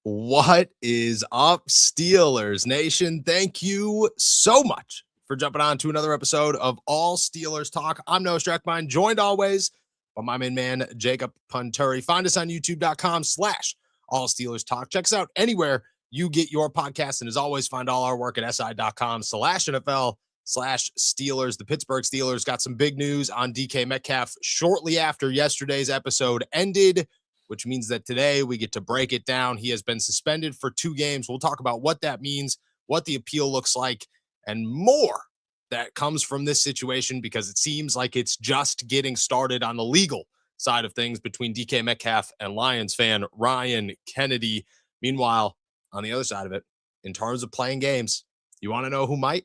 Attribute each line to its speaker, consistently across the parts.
Speaker 1: What is up, Steelers Nation? Thank you so much for jumping on to another episode of All Steelers Talk. I'm Noah Streckmine, joined always by my main man, Jacob Punturi. Find us on youtube.com/All Steelers Talk. Check us out anywhere you get your podcast. And as always, find all our work at si.com/NFL/Steelers. The Pittsburgh Steelers got some big news on DK Metcalf shortly after yesterday's episode ended, which means that today we get to break it down. He has been suspended for 2 games. We'll talk about what that means, what the appeal looks like, and more that comes from this situation, because it seems like it's just getting started on the legal side of things between DK Metcalf and Lions fan Ryan Kennedy. Meanwhile, on the other side of it, in terms of playing games, you want to know who might?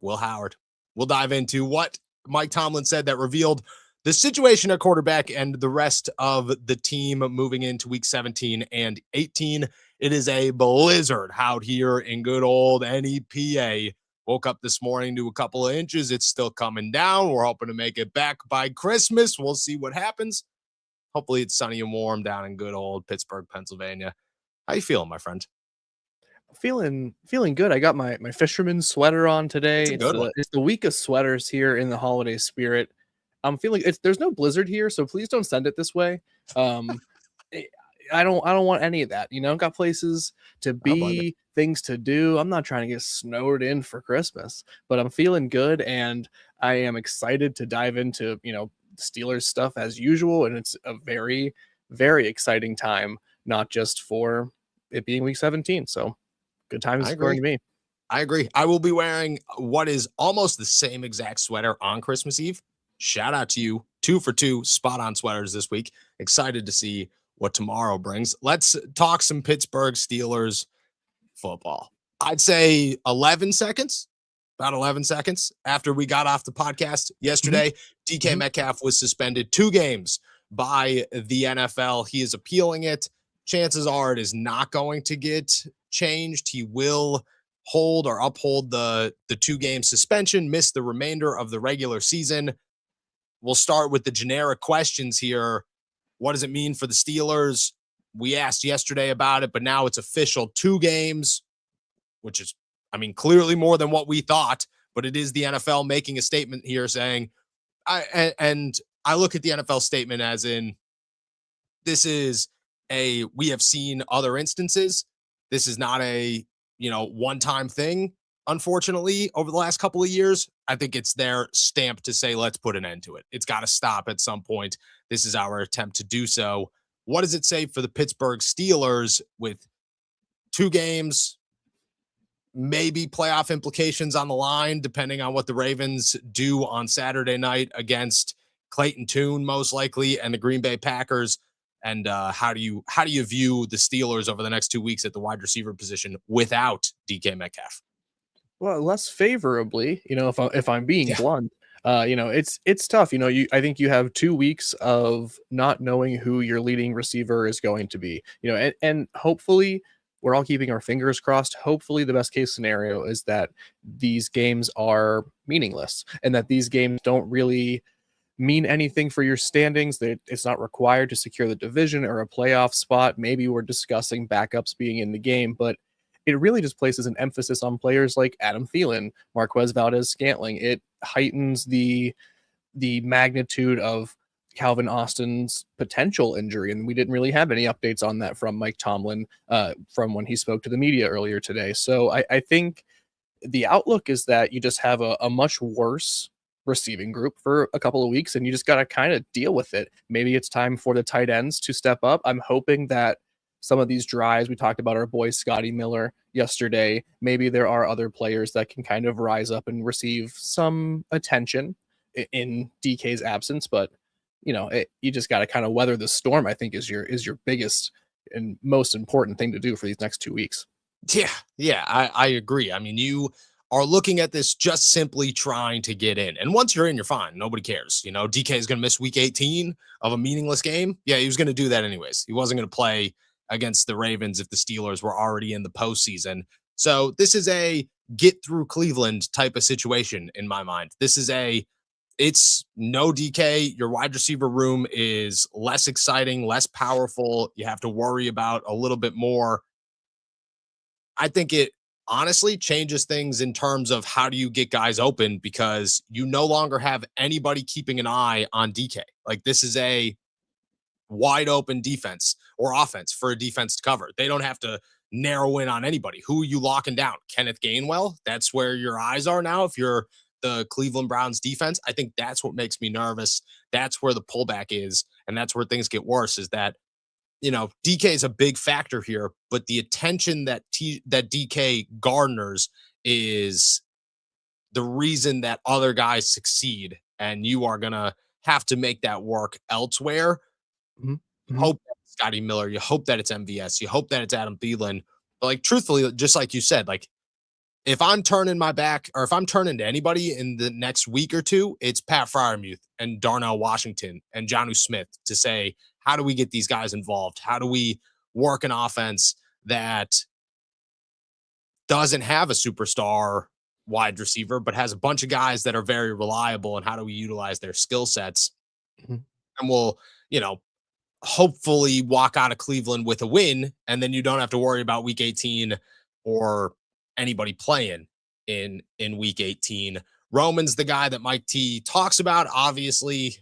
Speaker 1: Will Howard. We'll dive into what Mike Tomlin said that revealed the situation at quarterback and the rest of the team moving into week 17 and 18. It is a blizzard out here in good old NEPA. Woke up this morning to a couple of inches. It's still coming down. We're hoping to make it back by Christmas. We'll see what happens. Hopefully it's sunny and warm down in good old Pittsburgh, Pennsylvania. How you feeling, my friend?
Speaker 2: Feeling good. I got my fisherman sweater on today. It's the week of sweaters here in the holiday spirit. I'm feeling there's no blizzard here, so please don't send it this way. I don't want any of that. Got places to be, things to do. I'm not trying to get snowed in for Christmas, but I'm feeling good, and I am excited to dive into Steelers stuff as usual. And it's a very, very exciting time, not just for it being week 17. So good times according to me.
Speaker 1: I agree. I will be wearing what is almost the same exact sweater on Christmas Eve. Shout out to you. 2 for 2 spot on sweaters this week. Excited to see what tomorrow brings. Let's talk some Pittsburgh Steelers football. I'd say 11 seconds, about 11 seconds after we got off the podcast yesterday, DK Metcalf was suspended 2 games by the NFL. He is appealing it. Chances are it is not going to get changed. He will hold or uphold the 2-game suspension, miss the remainder of the regular season. We'll start with the generic questions here. What does it mean for the Steelers? We asked yesterday about it, but now it's official. 2 games, which is, clearly more than what we thought, but it is the NFL making a statement here saying, I look at the NFL statement as in, this is we have seen other instances. This is not a, one-time thing. Unfortunately, over the last couple of years, I think it's their stamp to say, let's put an end to it. It's got to stop at some point. This is our attempt to do so. What does it say for the Pittsburgh Steelers with 2 games, maybe playoff implications on the line, depending on what the Ravens do on Saturday night against Clayton Tune, most likely, and the Green Bay Packers? And how do you view the Steelers over the next 2 weeks at the wide receiver position without DK Metcalf?
Speaker 2: Well, less favorably, if I'm being blunt, it's tough. I think you have 2 weeks of not knowing who your leading receiver is going to be, and hopefully we're all keeping our fingers crossed. Hopefully the best case scenario is that these games are meaningless and that these games don't really mean anything for your standings, that it's not required to secure the division or a playoff spot. Maybe we're discussing backups being in the game, but it really just places an emphasis on players like Adam Thielen, Marquez Valdez-Scantling. It heightens the magnitude of Calvin Austin's potential injury, and we didn't really have any updates on that from Mike Tomlin from when he spoke to the media earlier today. So I think the outlook is that you just have a much worse receiving group for a couple of weeks, and you just got to kind of deal with it. Maybe it's time for the tight ends to step up. I'm hoping that some of these drives, we talked about our boy Scotty Miller yesterday, maybe there are other players that can kind of rise up and receive some attention in DK's absence. But you just got to kind of weather the storm, I think, is your biggest and most important thing to do for these next 2 weeks.
Speaker 1: Yeah, I agree. You are looking at this just simply trying to get in. And once you're in, you're fine. Nobody cares. DK is going to miss week 18 of a meaningless game. Yeah, he was going to do that anyways. He wasn't going to play against the Ravens if the Steelers were already in the postseason. So this is a get through Cleveland type of situation in my mind. It's no DK. Your wide receiver room is less exciting, less powerful. You have to worry about a little bit more I think it honestly changes things in terms of how do you get guys open, because you no longer have anybody keeping an eye on DK. Like, this is a wide open defense or offense for a defense to cover. They don't have to narrow in on anybody. Who are you locking down? Kenneth Gainwell? That's where your eyes are now. If you're the Cleveland Browns defense, I think that's what makes me nervous. That's where the pullback is. And that's where things get worse, is that, DK is a big factor here, but the attention that DK garners is the reason that other guys succeed. And you are going to have to make that work elsewhere.
Speaker 2: Mhm.
Speaker 1: You
Speaker 2: Mhm.
Speaker 1: hope that it's Scotty Miller. You hope that it's MVS. You hope that it's Adam Thielen. But, like, truthfully, just like you said, like, if I'm turning my back, or if I'm turning to anybody in the next week or two, it's Pat Fryermuth and Darnell Washington and Jonnu Smith to say, how do we get these guys involved? How do we work an offense that doesn't have a superstar wide receiver, but has a bunch of guys that are very reliable? And how do we utilize their skill sets?
Speaker 2: Mhm.
Speaker 1: And we'll, you know, hopefully walk out of Cleveland with a win, and then you don't have to worry about week 18 or anybody playing in week 18. Roman's the guy that Mike T talks about. Obviously,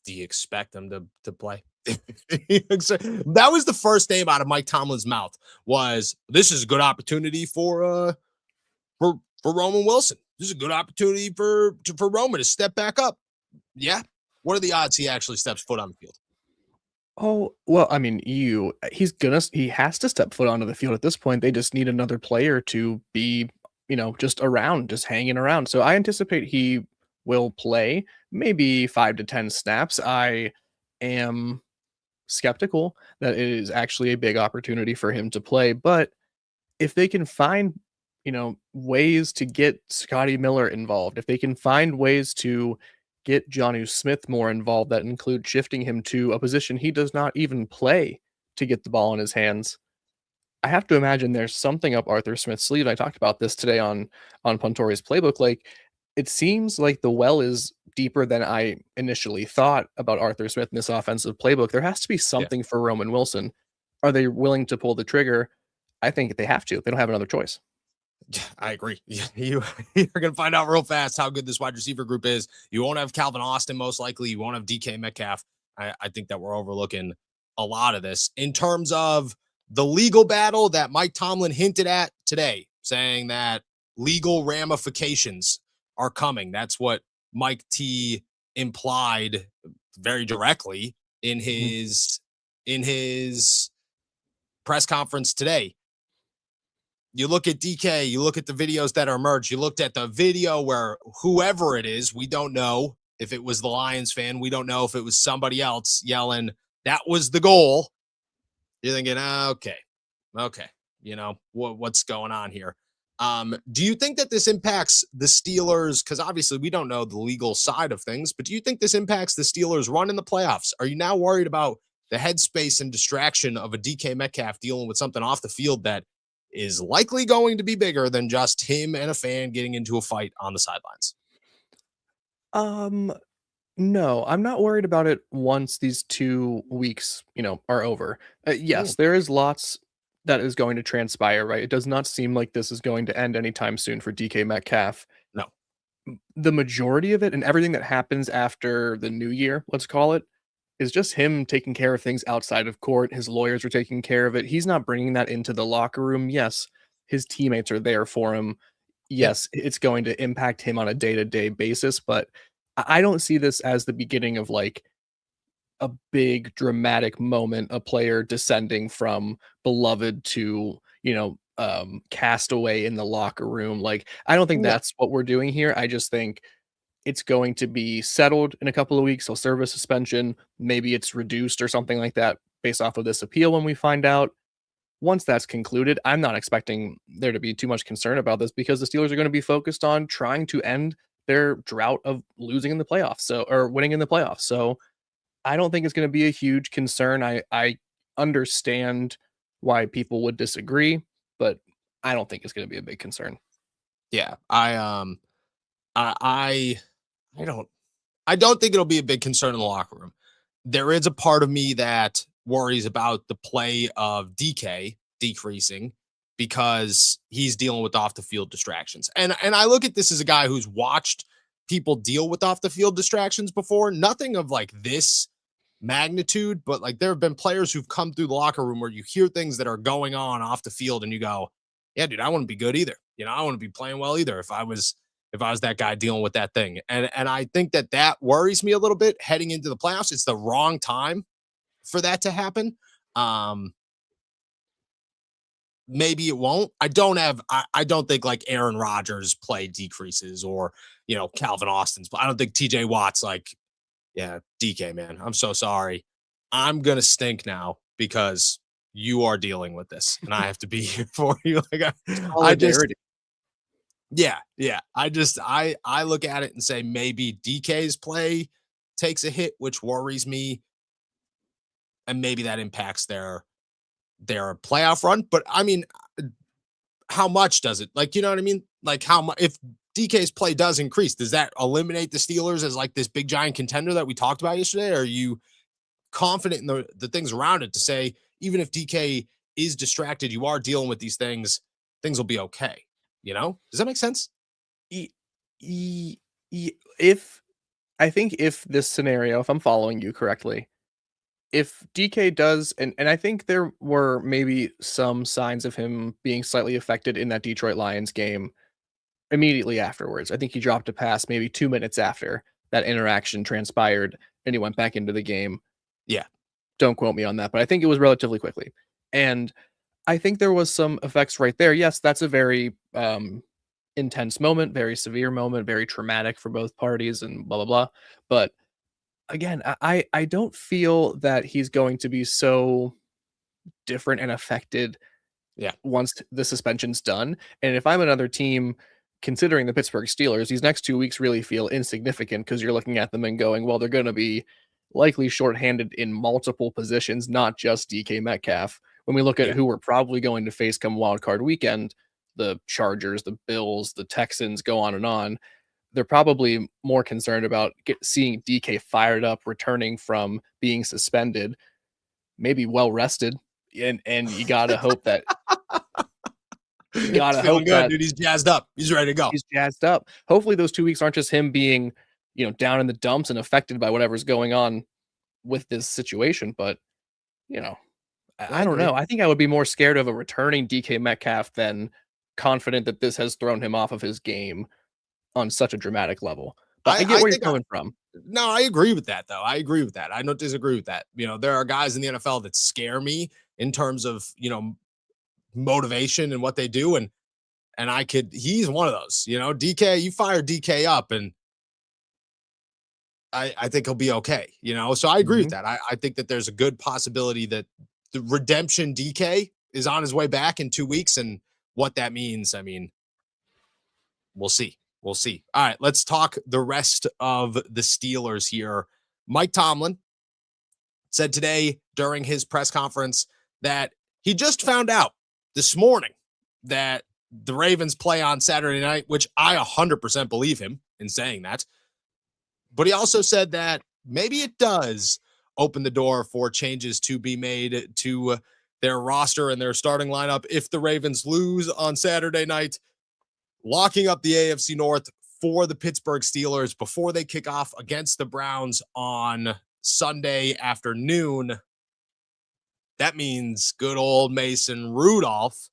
Speaker 1: do you expect him to play? That was the first name out of Mike Tomlin's mouth, was this is a good opportunity for Roman Wilson. This is a good opportunity for Roman to step back up. Yeah. What are the odds he actually steps foot on the field?
Speaker 2: Oh, well, I mean, he has to step foot onto the field at this point. They just need another player to be, just around, just hanging around. So I anticipate he will play maybe 5 to 10 snaps. I am skeptical that it is actually a big opportunity for him to play, but if they can find, ways to get Scotty Miller involved, if they can find ways to get Jonnu Smith more involved that include shifting him to a position he does not even play to get the ball in his hands, I have to imagine there's something up Arthur Smith's sleeve. I talked about this today on Puntori's playbook. Like, it seems like the well is deeper than I initially thought about Arthur Smith in this offensive playbook. There has to be
Speaker 1: Yeah.
Speaker 2: something for Roman Wilson. Are they willing to pull the trigger? I think they have to. They don't have another choice.
Speaker 1: I agree. You're going to find out real fast how good this wide receiver group is. You won't have Calvin Austin, most likely. You won't have DK Metcalf. I think that we're overlooking a lot of this in terms of the legal battle that Mike Tomlin hinted at today, saying that legal ramifications are coming. That's what Mike T implied very directly in
Speaker 2: Mhm.
Speaker 1: his press conference today. You look at DK, you look at the videos that are emerged, you looked at the video where whoever it is, we don't know if it was the Lions fan, we don't know if it was somebody else yelling, that was the goal. You're thinking, okay, what's going on here? Do you think that this impacts the Steelers? Because obviously we don't know the legal side of things, but do you think this impacts the Steelers' run in the playoffs? Are you now worried about the headspace and distraction of a DK Metcalf dealing with something off the field that is likely going to be bigger than just him and a fan getting into a fight on the sidelines?
Speaker 2: Um, no, I'm not worried about it once these 2 weeks, are over.
Speaker 1: Mm,
Speaker 2: Yes, there is lots that is going to transpire, right? It does not seem like this is going to end anytime soon for DK Metcalf.
Speaker 1: no.
Speaker 2: The majority of it and everything that happens after the new year, let's call it, is just him taking care of things outside of court. His lawyers are taking care of it. He's not bringing that into the locker room. Yes, his teammates are there for him.
Speaker 1: Yeah.
Speaker 2: Yes, it's going to impact him on a day-to-day basis, but I don't see this as the beginning of like a big dramatic moment, a player descending from beloved to, castaway in the locker room. Like, I don't think
Speaker 1: No.
Speaker 2: that's what we're doing here. I just think it's going to be settled in a couple of weeks. He'll serve a suspension. Maybe it's reduced or something like that based off of this appeal when we find out. Once that's concluded, I'm not expecting there to be too much concern about this because the Steelers are going to be focused on trying to end their drought of losing in the playoffs, or winning in the playoffs. So I don't think it's going to be a huge concern. I understand why people would disagree, but I don't think it's going to be a big concern.
Speaker 1: Yeah. I I don't I don't think it'll be a big concern in the locker room. There is a part of me that worries about the play of DK decreasing, because he's dealing with off the field distractions. And I look at this as a guy who's watched people deal with off the field distractions before. Nothing of like this magnitude, but like there have been players who've come through the locker room where you hear things that are going on off the field and you go, yeah, dude, I wouldn't be good either. I wouldn't be playing well either if I was that guy dealing with that thing. And I think that worries me a little bit heading into the playoffs. It's the wrong time for that to happen. Maybe it won't. I don't think like Aaron Rodgers play decreases or, Calvin Austin's. I don't think TJ Watt's like, yeah, DK, man, I'm so sorry. I'm going to stink now because you are dealing with this and I have to be here for you. Like I just, yeah. I look at it and say maybe DK's play takes a hit, which worries me. And maybe that impacts their playoff run. But I mean, how much does it? Like, you know what I mean? Like how much, if DK's play does increase, does that eliminate the Steelers as like this big giant contender that we talked about yesterday? Or are you confident in the things around it to say, even if DK is distracted, you are dealing with these things will be okay. Does that make sense?
Speaker 2: If I think if this scenario, if I'm following you correctly, if DK does, and I think there were maybe some signs of him being slightly affected in that Detroit Lions game immediately afterwards. I think he dropped a pass maybe 2 minutes after that interaction transpired and he went back into the game.
Speaker 1: Yeah.
Speaker 2: Don't quote me on that, but I think it was relatively quickly. And I think there was some effects right there. Yes, that's a very intense moment, very severe moment, very traumatic for both parties and blah, blah, blah. But again, I don't feel that he's going to be so different and affected once the suspension's done. And if I'm another team considering the Pittsburgh Steelers, these next 2 weeks really feel insignificant because you're looking at them and going, well, they're going to be likely shorthanded in multiple positions, not just DK Metcalf. When we look at who we're probably going to face come wild card weekend, the Chargers, the Bills, the Texans, go on and on. They're probably more concerned about seeing DK fired up, returning from being suspended, maybe well rested, and you gotta hope that
Speaker 1: feeling good, dude. He's jazzed up. He's ready to go.
Speaker 2: He's jazzed up. Hopefully, those 2 weeks aren't just him being, down in the dumps and affected by whatever's going on with this situation. But I don't know. I think I would be more scared of a returning DK Metcalf than confident that this has thrown him off of his game on such a dramatic level. But I get where you're coming from.
Speaker 1: No, I agree with that, though. I agree with that. I don't disagree with that. There are guys in the NFL that scare me in terms of, motivation and what they do. And he's one of those, DK, you fire DK up and I think he'll be okay, So I agree with that. I think that there's a good possibility that the redemption DK is on his way back in 2 weeks. And what that means, I mean, we'll see. We'll see. All right, let's talk the rest of the Steelers here. Mike Tomlin said today during his press conference that he just found out this morning that the Ravens play on Saturday night, which I 100% believe him in saying that. But he also said that maybe it does open the door for changes to be made to their roster and their starting lineup if the Ravens lose on Saturday night, locking up the AFC North for the Pittsburgh Steelers before they kick off against the Browns on Sunday afternoon. That means good old Mason Rudolph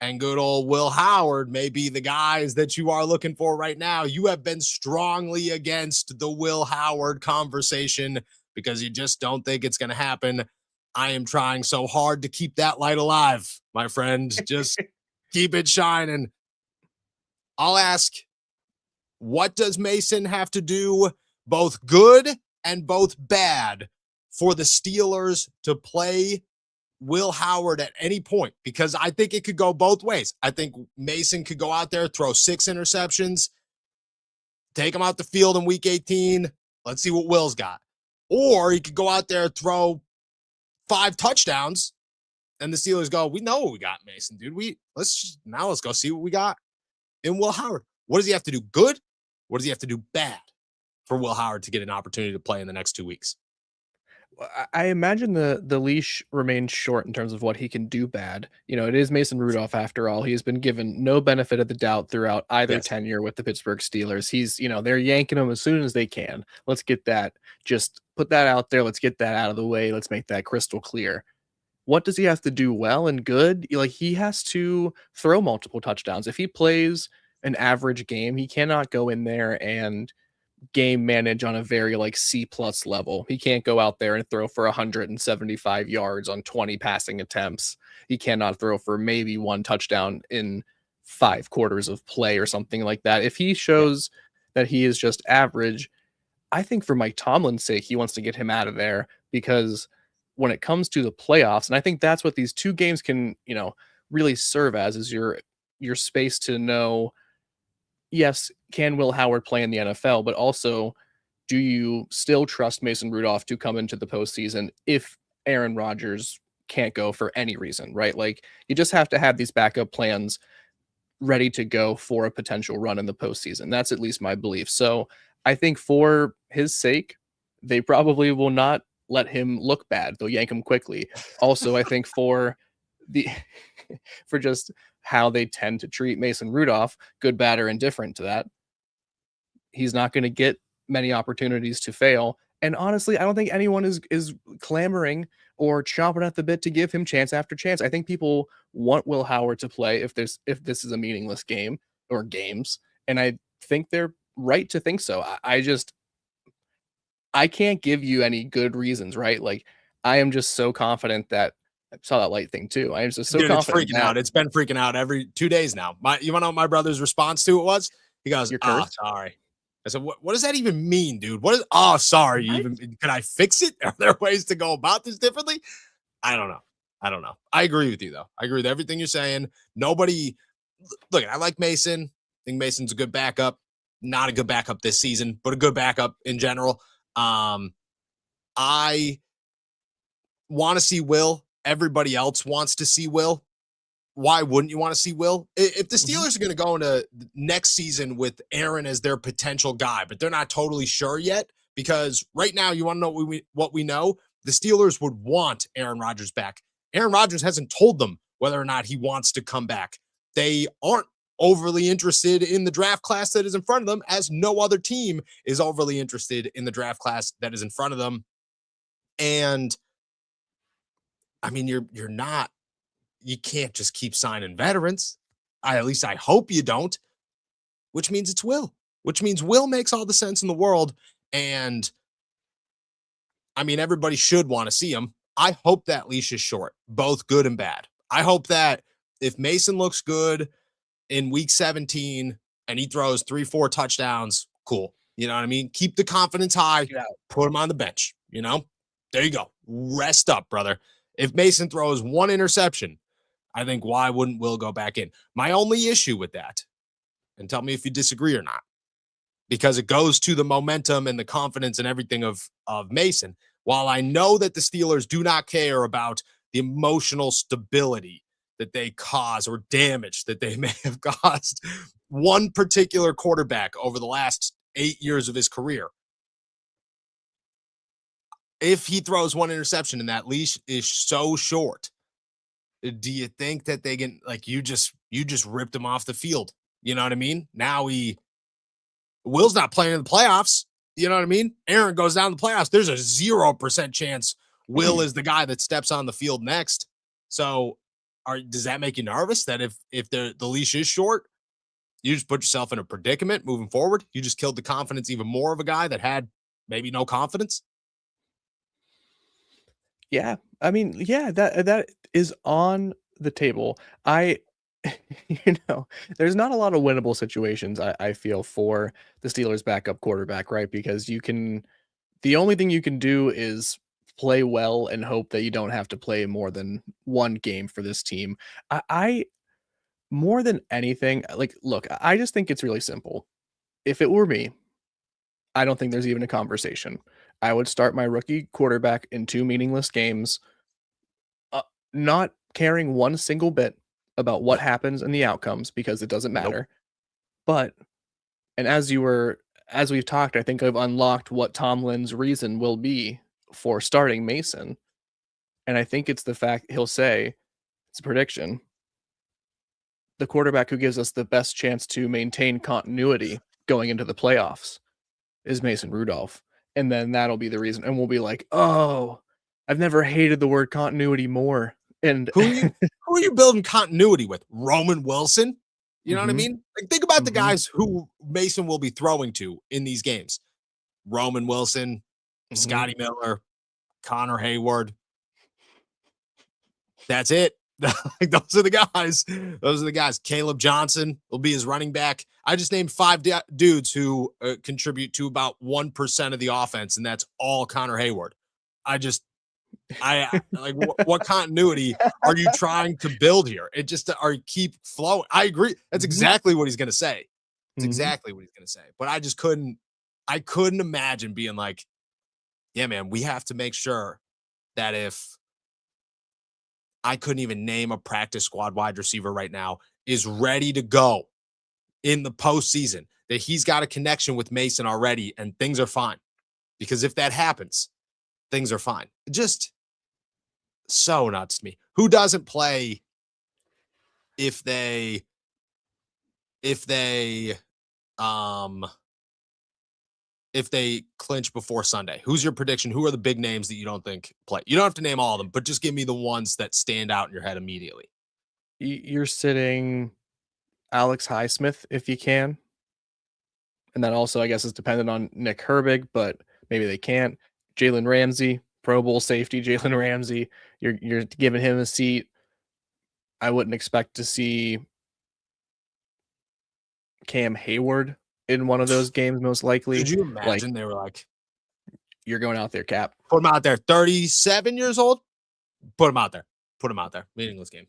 Speaker 1: and good old Will Howard may be the guys that you are looking for right now. You have been strongly against the Will Howard conversation because you just don't think it's going to happen. I am trying so hard to keep that light alive, my friend. Just keep it shining. I'll ask, what does Mason have to do both good and both bad for the Steelers to play Will Howard at any point? Because I think it could go both ways. I think Mason could go out there, throw 6 interceptions, take him out the field in week 18. Let's see what Will's got. Or he could go out there, throw 5 touchdowns, and the Steelers go, we know what we got, Mason, dude. Let's go see what we got in Will Howard. What does he have to do good? What does he have to do bad for Will Howard to get an opportunity to play in the next 2 weeks?
Speaker 2: I imagine the leash remains short in terms of what he can do bad. It is Mason Rudolph after all. He has been given no benefit of the doubt throughout either
Speaker 1: Yes.
Speaker 2: tenure with the Pittsburgh Steelers. They're yanking him as soon as they can. Let's get that. Just put that out there. Let's get that out of the way. Let's make that crystal clear. What does he have to do well and good? Like, he has to throw multiple touchdowns. If he plays an average game, he cannot go in there and game manage on a very like C plus level. He can't go out there and throw for 175 yards on 20 passing attempts. He cannot throw for maybe one touchdown in 5 quarters of play or something like that. If he
Speaker 1: Yeah.
Speaker 2: shows that he is just average, I think for Mike Tomlin's sake, he wants to get him out of there, because when it comes to the playoffs, and I think that's what these two games can, really serve as, is your space to know, yes, can Will Howard play in the NFL, but also, do you still trust Mason Rudolph to come into the postseason if Aaron Rodgers can't go for any reason, right? Like, you just have to have these backup plans ready to go for a potential run in the postseason. That's at least my belief. So I think for his sake, they probably will not let him look bad. They'll yank him quickly. Also, I think for the for just how they tend to treat Mason Rudolph, good, bad, or indifferent to that, he's not going to get many opportunities to fail. And honestly, I don't think anyone is clamoring or chomping at the bit to give him chance after chance. I think people want Will Howard to play if this is a meaningless game or games, and I think they're right to think so. I can't give you any good reasons, right? Like, I am just so confident that I saw that light thing too. I am just so
Speaker 1: Dude, it's
Speaker 2: confident
Speaker 1: freaking
Speaker 2: that
Speaker 1: out. It's been freaking out every 2 days now. You want to know what my brother's response to it was? He goes,
Speaker 2: you're
Speaker 1: "Oh,
Speaker 2: cursed.
Speaker 1: sorry." I said, "What does that even mean, dude? What is? Oh, sorry.
Speaker 2: What?
Speaker 1: Even can I fix it? Are there ways to go about this differently? I don't know. I don't know. I agree with you though. I agree with everything you're saying. Nobody. Look, I like Mason. I think Mason's a good backup. Not a good backup this season, but a good backup in general. I want to see Will. Everybody else wants to see Will. Why wouldn't you want to see Will? If the
Speaker 2: Mhm.
Speaker 1: Steelers are going to go into next season with Aaron as their potential guy, but they're not totally sure yet, because right now, you want to know what we know? The Steelers would want Aaron Rodgers back. Aaron Rodgers hasn't told them whether or not he wants to come back. They aren't overly interested in the draft class that is in front of them, as no other team is overly interested in the draft class that is in front of them. And I mean, you're not, you can't just keep signing veterans. At least I hope you don't, which means it's Will, which means Will makes all the sense in the world. And I mean, everybody should want to see him. I hope that leash is short, both good and bad. I hope that if Mason looks good in week 17 and he throws 3, 4 touchdowns, cool. You know what I mean? Keep the confidence high,
Speaker 2: Yeah.
Speaker 1: put him on the bench. There you go. Rest up, brother. If Mason throws one interception, I think, why wouldn't Will go back in? My only issue with that, and tell me if you disagree or not, because it goes to the momentum and the confidence and everything of Mason. While I know that the Steelers do not care about the emotional stability that they cause or damage that they may have caused one particular quarterback over the last 8 years of his career, if he throws one interception and that leash is so short, do you think that they can, like, you just ripped him off the field? You know what I mean? Now Will's not playing in the playoffs. You know what I mean? Aaron goes down the playoffs. There's a 0% chance Will is the guy that steps on the field next. So does that make you nervous that if the leash is short, you just put yourself in a predicament moving forward? You just killed the confidence even more of a guy that had maybe no confidence?
Speaker 2: Yeah. I mean, yeah, that is on the table. I there's not a lot of winnable situations I feel for the Steelers backup quarterback, right? Because the only thing you can do is play well and hope that you don't have to play more than one game for this team. I more than anything, like, look, I just think it's really simple. If it were me, I don't think there's even a conversation. I would start my rookie quarterback in 2 meaningless games, uh, not caring one single bit about what
Speaker 1: No,
Speaker 2: happens and the outcomes, because it doesn't
Speaker 1: nope.
Speaker 2: matter. But and as we've talked, I think I've unlocked what Tomlin's reason will be for starting Mason. And I think it's the fact he'll say, it's a prediction, the quarterback who gives us the best chance to maintain continuity going into the playoffs is Mason Rudolph. And then that'll be the reason. And we'll be like, oh, I've never hated the word continuity more. And
Speaker 1: who are you building continuity with? Roman Wilson? You know what I mean? Like, think about the guys who Mason will be throwing to in these games. Roman Wilson, Scotty Miller, Connor Hayward. That's it. Like, those are the guys. Those are the guys. Caleb Johnson will be his running back. I just named 5 dudes who contribute to about 1% of the offense, and that's all Connor Hayward. I like what continuity are you trying to build here? It just are keep flowing. I agree. That's exactly what he's going to say. It's exactly what he's going to say. But I just couldn't imagine being like, yeah, man, we have to make sure that if I couldn't even name a practice squad wide receiver right now is ready to go in the postseason, that he's got a connection with Mason already and things are fine. Because if that happens, things are fine. Just so nuts to me. Who doesn't play if they clinch before Sunday? Who's your prediction? Who are the big names that you don't think play? You don't have to name all of them, but just give me the ones that stand out in your head immediately.
Speaker 2: You're sitting Alex Highsmith if you can. And that also, I guess, is dependent on Nick Herbig, but maybe they can't. Jalen Ramsey, Pro Bowl safety, Jalen Ramsey. You're giving him a seat. I wouldn't expect to see Cam Hayward in one of those games, most likely.
Speaker 1: Could you imagine they were like,
Speaker 2: you're going out there, Cap.
Speaker 1: Put him out there. 37 years old. Put him out there. Put him out there. Meaningless game.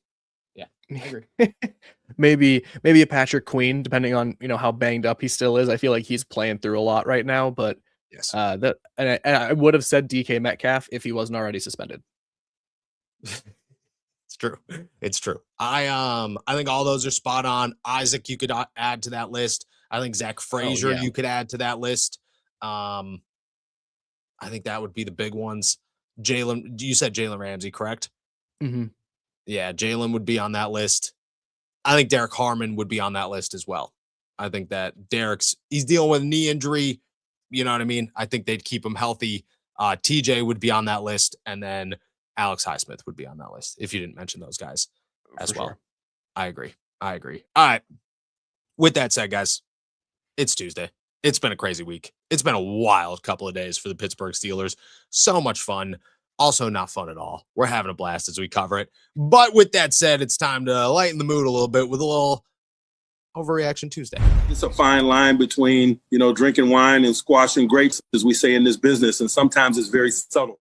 Speaker 1: Yeah, I agree.
Speaker 2: maybe a Patrick Queen, depending on how banged up he still is. I feel like he's playing through a lot right now, but
Speaker 1: yes,
Speaker 2: I would have said DK Metcalf if he wasn't already suspended.
Speaker 1: It's true. It's true. I think all those are spot on. Isaac, you could add to that list. I think Zach Frazier, you could add to that list. I think that would be the big ones. Jalen, you said Jalen Ramsey, correct? Yeah, Jalen would be on that list. I think Derek Harmon would be on that list as well. I think that he's dealing with a knee injury. You know what I mean? I think they'd keep him healthy. TJ would be on that list, and then Alex Highsmith would be on that list if you didn't mention those guys as well. Sure. I agree. All right. With that said, guys, it's Tuesday. It's been a crazy week. It's been a wild couple of days for the Pittsburgh Steelers. So much fun. Also not fun at all. We're having a blast as we cover it. But with that said, it's time to lighten the mood a little bit with a little Overreaction Tuesday.
Speaker 3: It's a fine line between, drinking wine and squashing grapes, as we say in this business. And sometimes it's very subtle.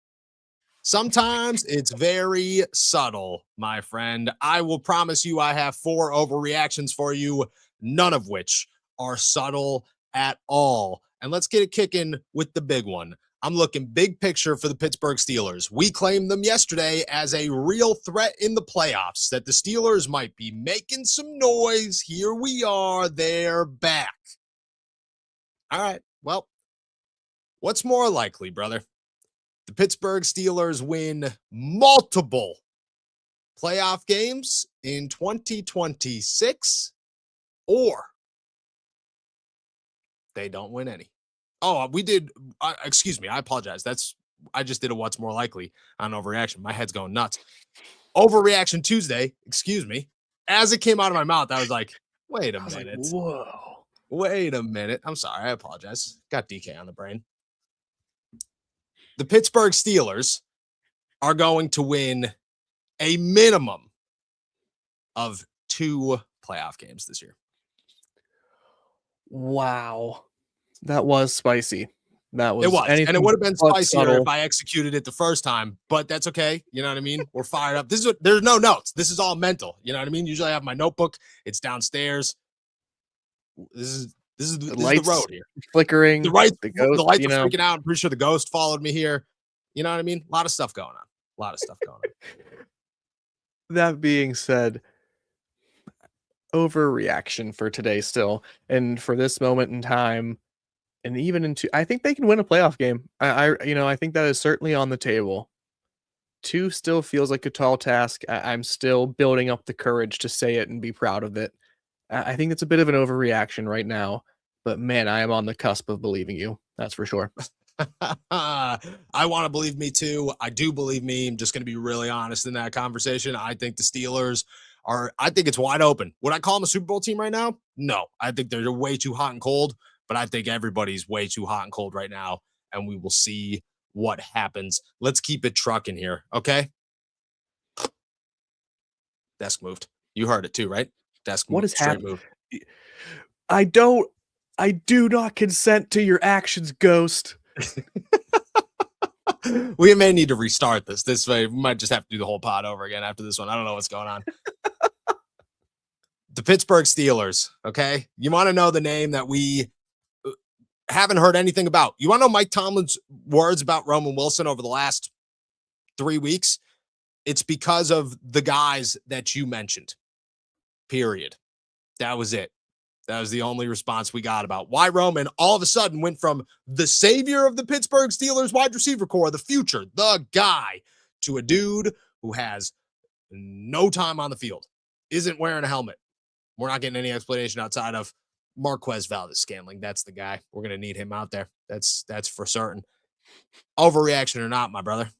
Speaker 1: Sometimes it's very subtle, my friend. I will promise you I have 4 overreactions for you, none of which are subtle at all. And let's get it kicking with the big one. I'm looking big picture for the Pittsburgh Steelers. We claimed them yesterday as a real threat in the playoffs, that the Steelers might be making some noise. Here we are. They're back. All right. Well, what's more likely, brother? The Pittsburgh Steelers win multiple playoff games in 2026, or they don't win any. Oh, we did. Excuse me. I apologize. I just did a what's more likely on overreaction. My head's going nuts. Overreaction Tuesday. Excuse me. As it came out of my mouth, I was like, wait a minute.
Speaker 2: Like, whoa.
Speaker 1: Wait a minute. I'm sorry. I apologize. Got DK on the brain. The Pittsburgh Steelers are going to win a minimum of 2 playoff games this year.
Speaker 2: Wow. That was spicy.
Speaker 1: It was. And it would have been spicier if I executed it the first time, but that's okay. You know what I mean? We're fired up. There's no notes. This is all mental. You know what I mean? Usually I have my notebook. It's downstairs. This is the road here.
Speaker 2: Flickering.
Speaker 1: The lights are freaking out. I'm pretty sure the ghost followed me here. You know what I mean? A lot of stuff going on.
Speaker 2: That being said, overreaction for today still. And for this moment in time, And even into, I think they can win a playoff game. I think that is certainly on the table. 2 still feels like a tall task. I'm still building up the courage to say it and be proud of it. I think it's a bit of an overreaction right now, but man, I am on the cusp of believing you. That's for sure.
Speaker 1: I want to believe me too. I do believe me. I'm just going to be really honest in that conversation. I think the Steelers I think it's wide open. Would I call them a Super Bowl team right now? No. I think they're way too hot and cold, but I think everybody's way too hot and cold right now, and we will see what happens. Let's keep it trucking here, okay? Desk moved. You heard it too, right? Desk
Speaker 2: What
Speaker 1: moved.
Speaker 2: is
Speaker 1: Straight
Speaker 2: happening?
Speaker 1: move.
Speaker 2: I do not consent to your actions, Ghost.
Speaker 1: We may need to restart this. This way, we might just have to do the whole pod over again after this one. I don't know what's going on. The Pittsburgh Steelers, okay? You want to know the name that we haven't heard anything about. You want to know Mike Tomlin's words about Roman Wilson over the last 3 weeks? It's because of the guys that you mentioned, period. That was it. That was the only response we got about why Roman all of a sudden went from the savior of the Pittsburgh Steelers wide receiver core, the future, the guy, to a dude who has no time on the field, isn't wearing a helmet. We're not getting any explanation outside of Marquez Valdez-Scantling. That's the guy. We're going to need him out there. That's for certain. Overreaction or not, my brother.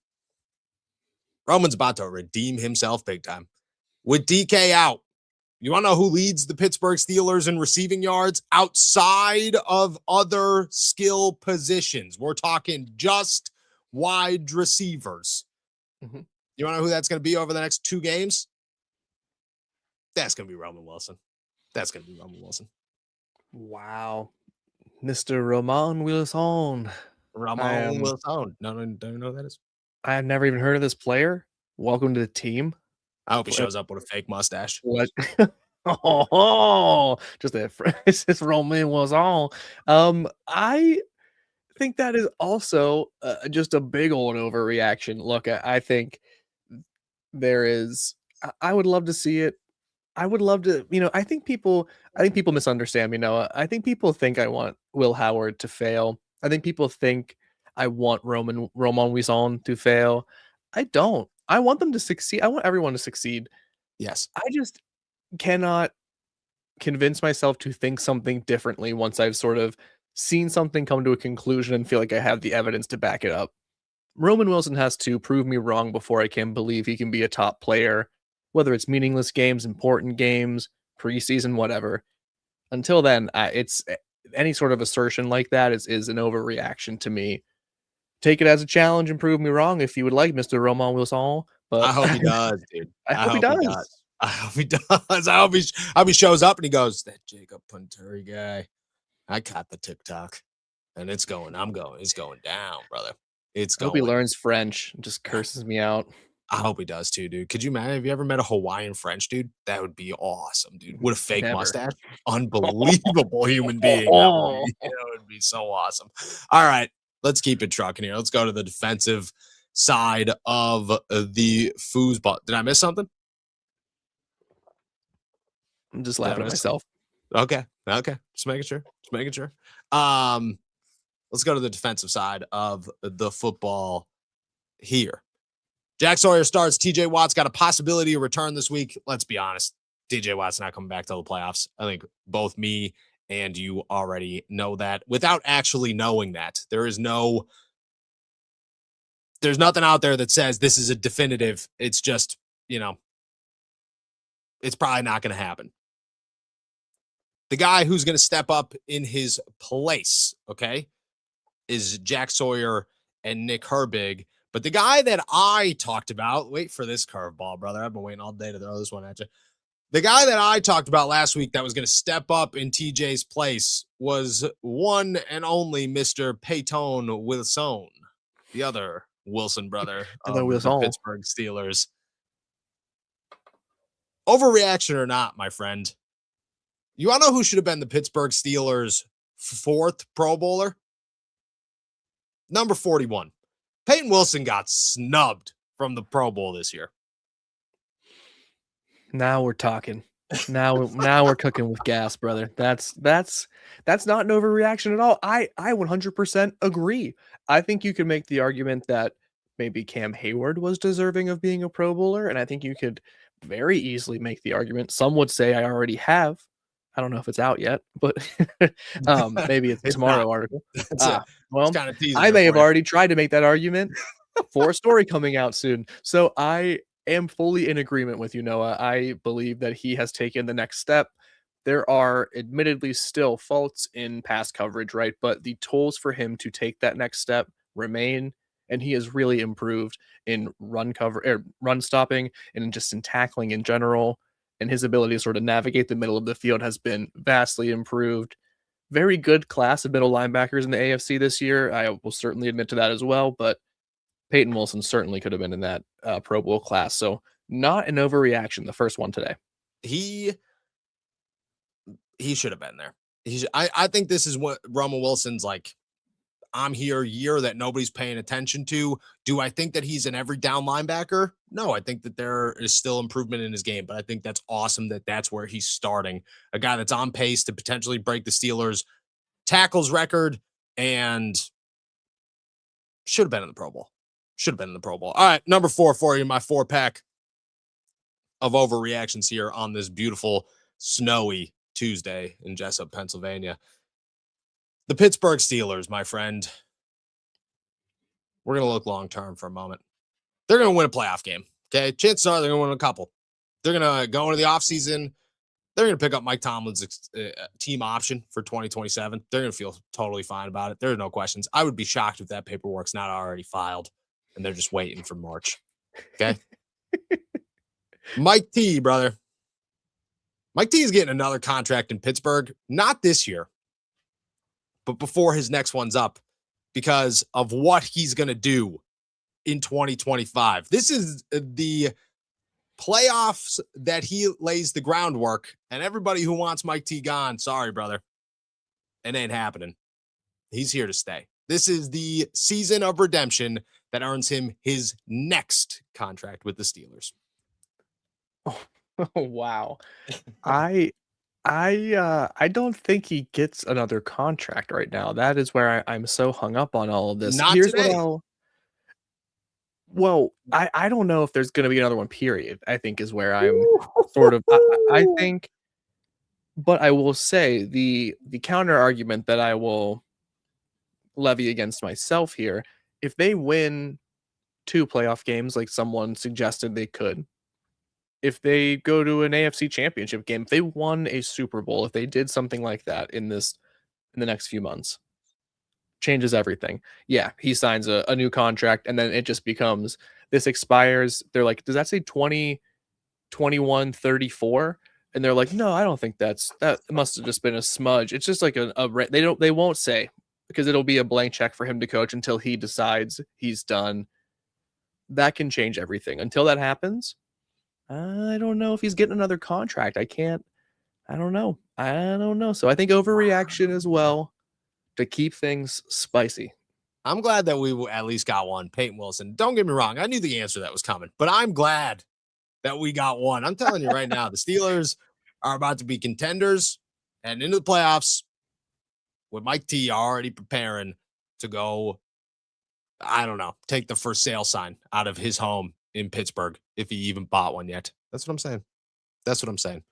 Speaker 1: Roman's about to redeem himself big time. With DK out, you want to know who leads the Pittsburgh Steelers in receiving yards outside of other skill positions? We're talking just wide receivers.
Speaker 2: Mm-hmm.
Speaker 1: You want to know who that's going to be over the next 2 games? That's going to be Roman Wilson. That's going to be Roman Wilson.
Speaker 2: Wow. Mr. Roman Wilson.
Speaker 1: Roman Wilson. No, don't you know who that is?
Speaker 2: I have never even heard of this player. Welcome to the team.
Speaker 1: I hope he shows up with a fake mustache.
Speaker 2: What? Just it's Roman Wilson. I think that is also just a big old overreaction. Look, I think there is. I would love to see it. I would love to. I think people misunderstand me, Noah. I think people think I want Will Howard to fail. I think people think I want Roman Wilson to fail. I don't. I want them to succeed. I want everyone to succeed.
Speaker 1: Yes.
Speaker 2: I just cannot convince myself to think something differently once I've sort of seen something come to a conclusion and feel like I have the evidence to back it up. Roman Wilson has to prove me wrong before I can believe he can be a top player, whether it's meaningless games, important games, preseason, whatever. Until then, it's any sort of assertion like that is an overreaction to me. Take it as a challenge and prove me wrong if you would like, Mr. Roman Wilson. But
Speaker 1: I hope he does, dude.
Speaker 2: I hope he does.
Speaker 1: I hope he does. I hope he shows up and he goes, that Jacob Punturi guy. I caught the TikTok. And it's going down, brother.
Speaker 2: I hope he learns French and just curses me out.
Speaker 1: I hope he does too, dude. Could you imagine? Have you ever met a Hawaiian French dude? That would be awesome, dude. With a fake mustache. Unbelievable human being. That would be so awesome. All right. Let's keep it trucking here. Let's go to the defensive side of the foosball. Did I miss something?
Speaker 2: I'm just laughing at myself.
Speaker 1: Okay. Just making sure. Let's go to the defensive side of the football here. Jack Sawyer starts. TJ Watt's got a possibility to return this week. Let's be honest. TJ Watt's not coming back till the playoffs. I think both me and you already know that. Without actually knowing that, there's nothing out there that says this is a definitive. It's just, it's probably not going to happen. The guy who's going to step up in his place, okay, is Jack Sawyer and Nick Herbig. But the guy that I talked about, wait for this curveball, brother. I've been waiting all day to throw this one at you. The guy that I talked about last week that was going to step up in TJ's place was one and only Mr. Peyton Wilson, the other Wilson brother of the Pittsburgh Steelers. Overreaction or not, my friend? You want to know who should have been the Pittsburgh Steelers' 4th Pro Bowler? Number 41. Peyton Wilson got snubbed from the Pro Bowl this year.
Speaker 2: Now we're talking. Now we're cooking with gas, brother. That's not an overreaction at all. I 100% agree. I think you could make the argument that maybe Cam Hayward was deserving of being a Pro Bowler, and I think you could very easily make the argument. Some would say I already have. I don't know if it's out yet, but maybe it's a
Speaker 1: It's not.
Speaker 2: tomorrow article.
Speaker 1: That's it. It's
Speaker 2: Well,
Speaker 1: kind of teasing
Speaker 2: I
Speaker 1: it
Speaker 2: may have
Speaker 1: for you.
Speaker 2: already tried to make that argument for a story coming out soon. So I am fully in agreement with you, Noah. I believe that he has taken the next step. There are admittedly still faults in pass coverage, right? But the tools for him to take that next step remain, and he has really improved in run cover, run stopping, and just in tackling in general. And his ability to sort of navigate the middle of the field has been vastly improved. Very good class of middle linebackers in the AFC this year. I will certainly admit to that as well, but Peyton Wilson certainly could have been in that Pro Bowl class. So not an overreaction, the first one today.
Speaker 1: He should have been there. I think this is what Roman Wilson's like, I'm here year that nobody's paying attention to. Do I think that he's an every down linebacker? No, I think that there is still improvement in his game, but I think that's awesome that that's where he's starting. A guy that's on pace to potentially break the Steelers' tackles record and should have been in the Pro Bowl. Should have been in the Pro Bowl. All right, number 4 for you, my 4-pack of overreactions here on this beautiful snowy Tuesday in Jessup, Pennsylvania. The Pittsburgh Steelers, my friend. We're going to look long-term for a moment. They're going to win a playoff game, okay? Chances are they're going to win a couple. They're going to go into the offseason. They're going to pick up Mike Tomlin's team option for 2027. They're going to feel totally fine about it. There are no questions. I would be shocked if that paperwork's not already filed and they're just waiting for March, okay? Mike T, brother. Mike T is getting another contract in Pittsburgh, not this year, but before his next one's up because of what he's going to do in 2025. This is the playoffs that he lays the groundwork, and everybody who wants Mike T gone, sorry, brother. It ain't happening. He's here to stay. This is the season of redemption that earns him his next contract with the Steelers.
Speaker 2: Oh, wow. I don't think he gets another contract right now. That is where I'm so hung up on all of this.
Speaker 1: Not
Speaker 2: Here's
Speaker 1: today.
Speaker 2: I don't know if there's going to be another one, period. I think is where I'm sort of, I think, but I will say the counter argument that I will levy against myself here, if they win 2 playoff games, like someone suggested they could, if they go to an AFC championship game, if they won a Super Bowl, if they did something like that in the next few months, changes everything. Yeah, he signs a new contract, and then it just becomes, this expires. They're like, does that say 2021 34? And they're like, no, I don't think that must have just been a smudge. It's just like they won't say, because it'll be a blank check for him to coach until he decides he's done. That can change everything. Until that happens, I don't know if he's getting another contract. I don't know. So I think overreaction as well to keep things spicy.
Speaker 1: I'm glad that we at least got one. Peyton Wilson. Don't get me wrong. I knew the answer that was coming, but I'm glad that we got one. I'm telling you right now, the Steelers are about to be contenders and into the playoffs with Mike T already preparing to go, I don't know, take the for sale sign out of his home in Pittsburgh if he even bought one yet. That's what I'm saying.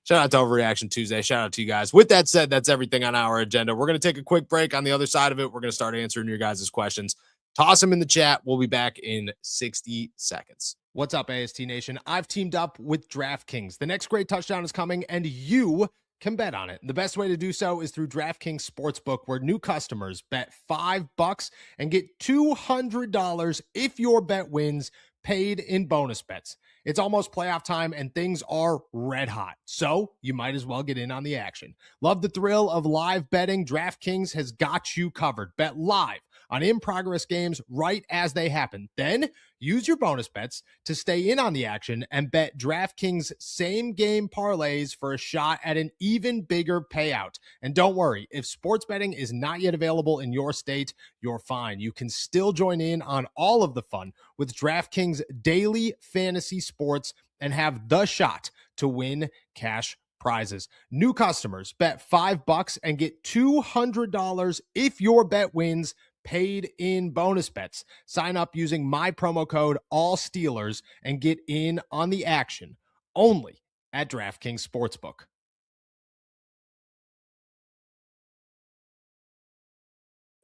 Speaker 1: Shout out to Overreaction Tuesday. Shout out to you guys. With that said, that's everything on our agenda. We're going to take a quick break. On the other side of it, we're going to start answering your guys' questions. Toss them in the chat. We'll be back in 60 seconds. What's up, AST Nation? I've teamed up with DraftKings. The next great touchdown is coming, and you can bet on it. The best way to do so is through DraftKings Sportsbook, where new customers bet $5 and get $200 if your bet wins, paid in bonus bets. It's almost playoff time and things are red hot, so you might as well get in on the action. Love the thrill of live betting? DraftKings has got you covered. Bet live on in-progress games right as they happen. Then use your bonus bets to stay in on the action and bet DraftKings same-game parlays for a shot at an even bigger payout. And don't worry, if sports betting is not yet available in your state, you're fine. You can still join in on all of the fun with DraftKings daily fantasy sports and have the shot to win cash prizes. New customers bet $5 and get $200 if your bet wins, paid in bonus bets. Sign up using my promo code ALLSteelers and get in on the action only at DraftKings Sportsbook.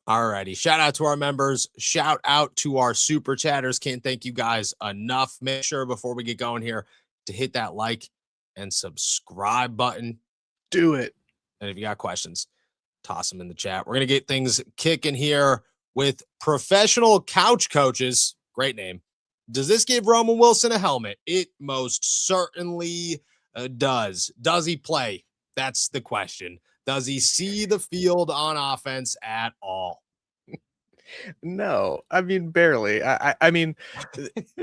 Speaker 1: Alrighty, shout out to our members. Shout out to our super chatters. Can't thank you guys enough. Make sure before we get going here to hit that like and subscribe button.
Speaker 2: Do it.
Speaker 1: And if you got questions, toss them in the chat. We're going to get things kicking here with professional couch coaches. Great name. Does this give Roman Wilson a helmet? It most certainly does. Does he play? That's the question. Does he see the field on offense at all?
Speaker 2: No, I mean, barely. I mean,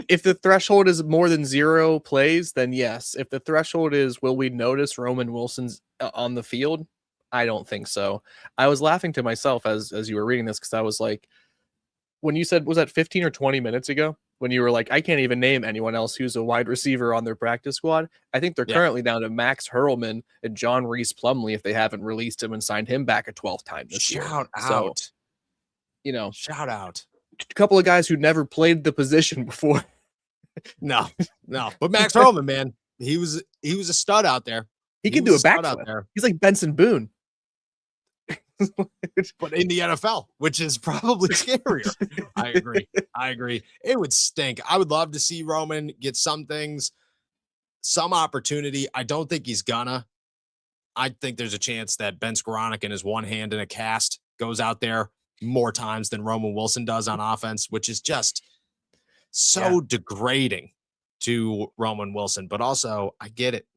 Speaker 2: if the threshold is more than 0 plays, then yes. If the threshold is, will we notice Roman Wilson's on the field? I don't think so. I was laughing to myself as you were reading this, because I was like, when you said, was that 15 or 20 minutes ago? When you were like, I can't even name anyone else who's a wide receiver on their practice squad. I think they're currently down to Max Hurlman and John Reese Plumlee if they haven't released him and signed him back a 12th time this year.
Speaker 1: Shout out.
Speaker 2: So, you know,
Speaker 1: shout out.
Speaker 2: A couple of guys who never played the position before.
Speaker 1: No. But Max Hurlman, man, he was a stud out there.
Speaker 2: He can do a backflip. He's like Benson Boone.
Speaker 1: But in the NFL, which is probably scarier. I agree. It would stink. I would love to see Roman get some things, some opportunity. I don't think he's gonna. I think there's a chance that Ben Skoranek in his one hand in a cast goes out there more times than Roman Wilson does on offense, which is just so degrading to Roman Wilson. But also, I get it.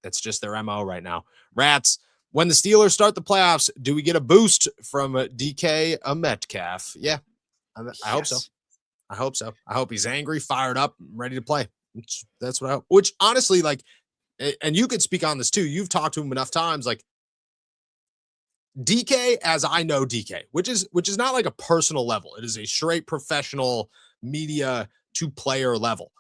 Speaker 1: That's just their MO right now. Rats. When the Steelers start the playoffs, do we get a boost from DK Metcalf? Yeah, I hope so. I hope so. I hope he's angry, fired up, ready to play. That's what I hope. Which honestly, like, and you could speak on this too. You've talked to him enough times. Like DK, as I know DK, which is not like a personal level. It is a straight professional media to player level.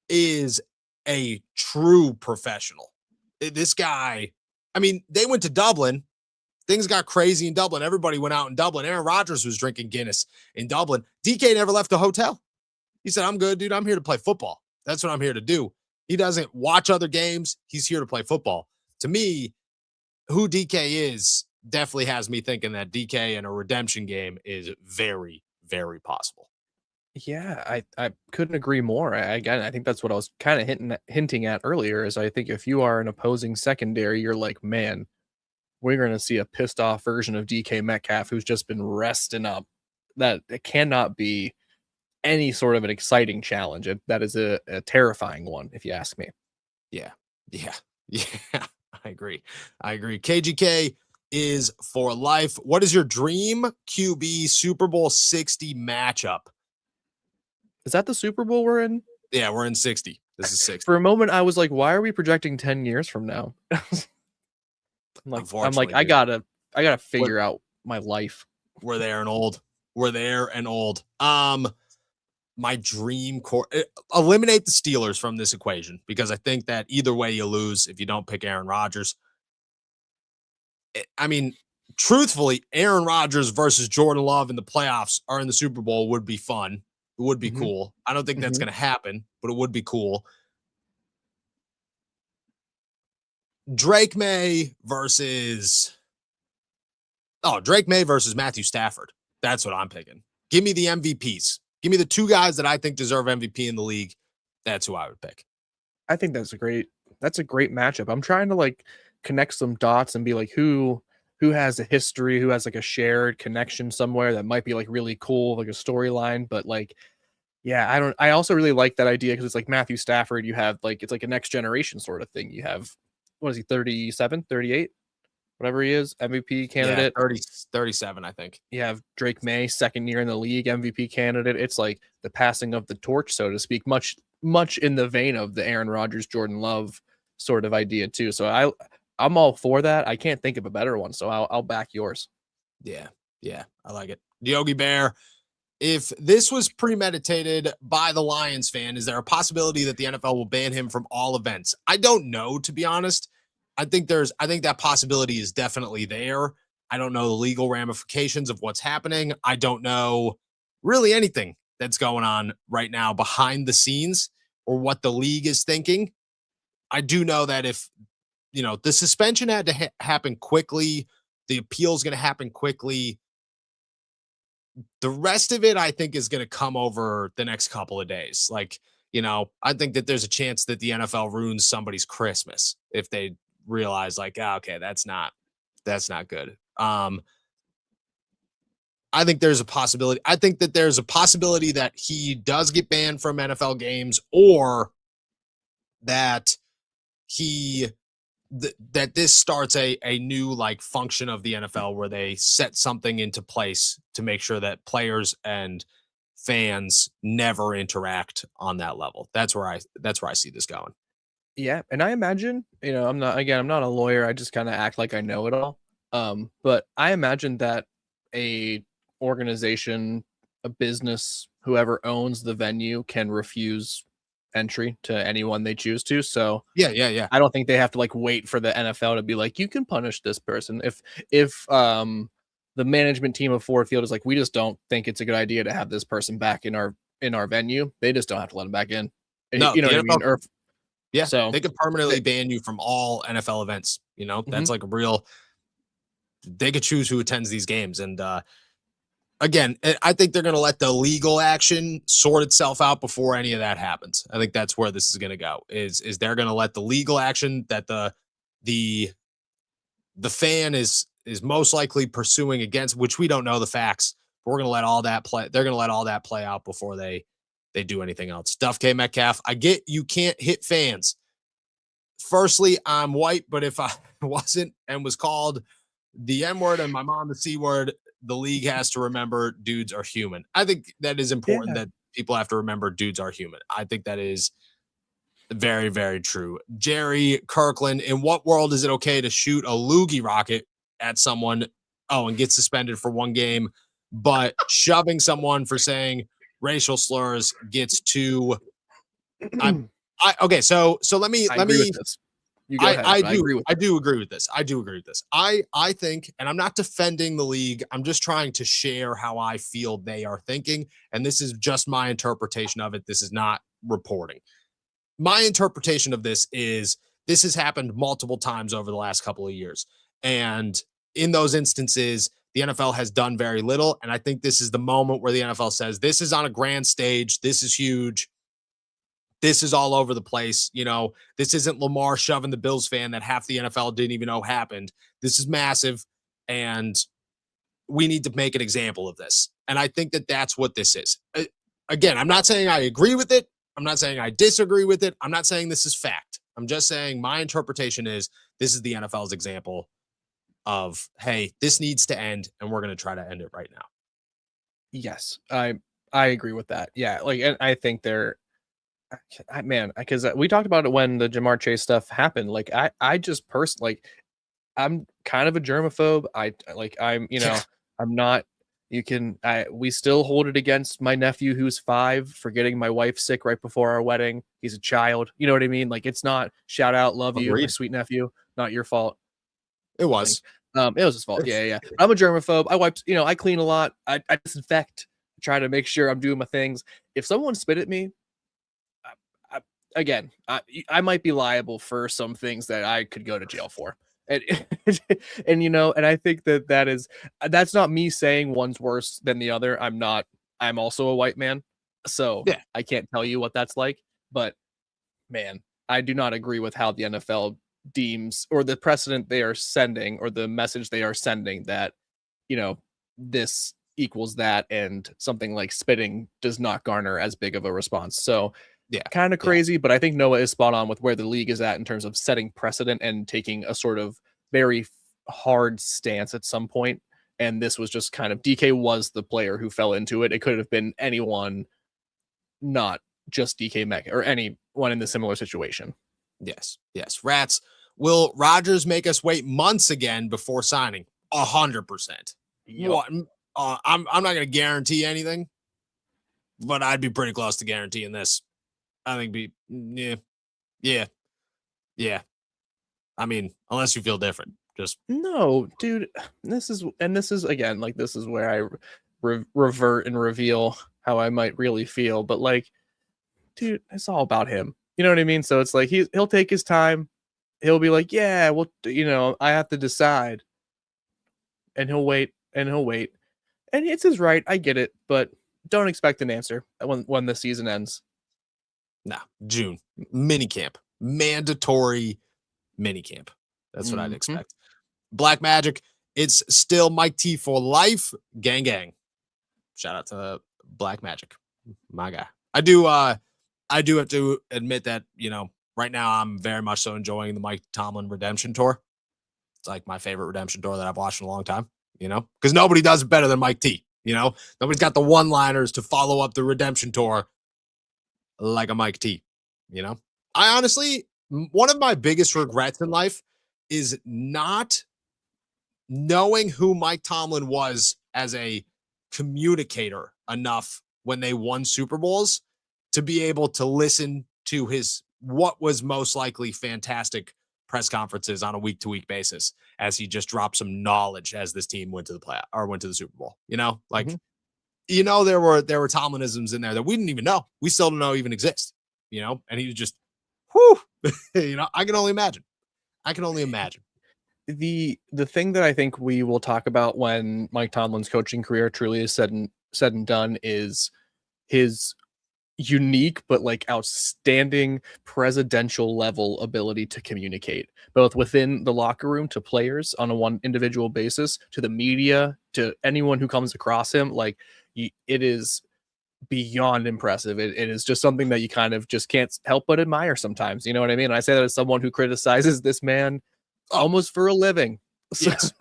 Speaker 1: Is a true professional. This guy. I mean, they went to Dublin. Things got crazy in Dublin. Everybody went out in Dublin. Aaron Rodgers was drinking Guinness in Dublin. DK never left the hotel. He said, I'm good, dude. I'm here to play football. That's what I'm here to do. He doesn't watch other games. He's here to play football. To me, who DK is definitely has me thinking that DK in a redemption game is very, very possible.
Speaker 2: Yeah, I couldn't agree more. Again, I think that's what I was kind of hinting at earlier, is I think if you are an opposing secondary, you're like, man, we're going to see a pissed off version of DK Metcalf who's just been resting up. That it cannot be any sort of an exciting challenge. That is a terrifying one, if you ask me.
Speaker 1: Yeah. I agree. KGK is for life. What is your dream QB Super Bowl 60 matchup?
Speaker 2: Is that the Super Bowl we're in?
Speaker 1: Yeah, we're in 60. This is 60.
Speaker 2: For a moment, I was like, why are we projecting 10 years from now? I'm like, I gotta figure out my life.
Speaker 1: We're there and old. My dream core, eliminate the Steelers from this equation, because I think that either way you lose if you don't pick Aaron Rodgers. I mean, truthfully, Aaron Rodgers versus Jordan Love in the playoffs or in the Super Bowl would be fun. It would be cool. I don't think that's going to happen, but it would be cool. Drake May versus Matthew Stafford. That's what I'm picking. Give me the MVPs. Give me the two guys that I think deserve MVP in the league. That's who I would pick.
Speaker 2: I think that's a great matchup. I'm trying to like connect some dots and be like, who has a history, who has like a shared connection somewhere that might be like really cool, like a storyline. But like, yeah, I also really like that idea, because it's like Matthew Stafford, you have like, it's like a next generation sort of thing. You have, what is he, 37, 38, whatever he is, MVP candidate.
Speaker 1: Yeah, 37, I think.
Speaker 2: You have Drake May, second year in the league, MVP candidate. It's like the passing of the torch, so to speak, much in the vein of the Aaron Rodgers, Jordan Love sort of idea too. So I'm all for that. I can't think of a better one, so I'll back yours.
Speaker 1: Yeah, I like it. Yogi Bear, if this was premeditated by the Lions fan, is there a possibility that the NFL will ban him from all events? I don't know, to be honest. I think that possibility is definitely there. I don't know the legal ramifications of what's happening. I don't know really anything that's going on right now behind the scenes or what the league is thinking. I do know that if, the suspension had to happen quickly, the appeal is going to happen quickly. The rest of it, I think, is going to come over the next couple of days. Like, I think that there's a chance that the NFL ruins somebody's Christmas if they realize, like, okay, that's not good. I think there's a possibility. I think that there's a possibility that he does get banned from NFL games, or that that this starts a new like function of the NFL where they set something into place to make sure that players and fans never interact on that level. That's where I see this going.
Speaker 2: Yeah, and I imagine, I'm not a lawyer. I just kind of act like I know it all. But I imagine that a organization, a business, whoever owns the venue can refuse entry to anyone they choose to. So
Speaker 1: yeah.
Speaker 2: I don't think they have to like wait for the NFL to be like, you can punish this person. If the management team of Ford Field is like, we just don't think it's a good idea to have this person back in our venue, they just don't have to let him back in.
Speaker 1: No,
Speaker 2: you know what I mean? Or
Speaker 1: yeah,
Speaker 2: so
Speaker 1: they could permanently ban you from all NFL events. That's like a real. They could choose who attends these games, and again, I think they're going to let the legal action sort itself out before any of that happens. I think that's where this is going to go. Is they're going to let the legal action that the fan is most likely pursuing against, which we don't know the facts. But we're going to let all that play. They're going to let all that play out before they do anything else. Duff K. Metcalf, I get you can't hit fans. Firstly, I'm white, but if I wasn't and was called the N word and my mom the C word, the league has to remember dudes are human. I think that is important that people have to remember dudes are human. I think that is very, very true. Jerry Kirkland, in what world is it okay to shoot a loogie rocket at someone? Oh, and get suspended for one game, but shoving someone for saying racial slurs gets to. Okay, so let me
Speaker 2: agree with this. You go ahead.
Speaker 1: I do agree with this. I think, and I'm not defending the league. I'm just trying to share how I feel they are thinking, and this is just my interpretation of it. This is not reporting. My interpretation of this is this has happened multiple times over the last couple of years, and in those instances, the NFL has done very little. And I think this is the moment where the NFL says, this is on a grand stage. This is huge. This is all over the place. This isn't Lamar shoving the Bills fan that half the NFL didn't even know happened. This is massive. And we need to make an example of this. And I think that that's what this is. Again, I'm not saying I agree with it. I'm not saying I disagree with it. I'm not saying this is fact. I'm just saying my interpretation is this is the NFL's example of, hey, this needs to end, and we're going to try to end it right now.
Speaker 2: Yes, I agree with that. Yeah, like, and I think because we talked about it when the Jamar Chase stuff happened. Like, I just personally, I'm kind of a germaphobe. I'm not. We still hold it against my nephew who's 5 for getting my wife sick right before our wedding. He's a child. You know what I mean? Like, it's not shout out, love you, my sweet nephew. Not your fault.
Speaker 1: It was.
Speaker 2: It was his fault. Yeah. I'm a germaphobe. I wipe, I clean a lot. I disinfect, try to make sure I'm doing my things. If someone spit at me, I might be liable for some things that I could go to jail for. And I think that's not me saying one's worse than the other. I'm also a white man, so yeah. I can't tell you what that's like, but man, I do not agree with how the NFL deems, or the precedent they are sending, or the message they are sending, that this equals that, and something like spitting does not garner as big of a response. So yeah, kind of crazy, but I think Noah is spot on with where the league is at in terms of setting precedent and taking a sort of very hard stance at some point. And this was just kind of, DK was the player who fell into it. It could have been anyone, not just DK Metcalf or anyone in the similar situation.
Speaker 1: Yes. Rats, will Rodgers make us wait months again before signing? 100%. Yep. I'm not going to guarantee anything, but I'd be pretty close to guaranteeing this. I think yeah. I mean, unless you feel different, just
Speaker 2: No, dude, this is again, like, this is where I revert and reveal how I might really feel, but like, dude, it's all about him. You know what I mean? So it's like he'll take his time. He'll be like, yeah, well, I have to decide, and he'll wait and he'll wait, and it's his right. I get it, but don't expect an answer when the season ends.
Speaker 1: nah. June mini camp, mandatory mini camp. That's what I'd
Speaker 2: Mhm.
Speaker 1: expect. Black Magic. It's still Mike T for life. Gang gang. Shout out to Black Magic, my guy. I do have to admit that, right now I'm very much so enjoying the Mike Tomlin redemption tour. It's like my favorite redemption tour that I've watched in a long time, because nobody does it better than Mike T. Nobody's got the one-liners to follow up the redemption tour like a Mike T. I honestly, one of my biggest regrets in life is not knowing who Mike Tomlin was as a communicator enough when they won Super Bowls to be able to listen to his what was most likely fantastic press conferences on a week-to-week basis as he just dropped some knowledge as this team went to the play or went to the Super Bowl.
Speaker 2: Mhm.
Speaker 1: There were Tomlinisms in there that we didn't even know. We still don't know even exist. And he was just, whew, I can only imagine.
Speaker 2: The thing that I think we will talk about when Mike Tomlin's coaching career truly is said and done is his unique but like outstanding presidential level ability to communicate, both within the locker room to players on a one individual basis, to the media, to anyone who comes across him. Like, it is beyond impressive. It is just something that you kind of just can't help but admire sometimes. You know what I mean? And I say that as someone who criticizes this man almost for a living. So,
Speaker 1: Yes.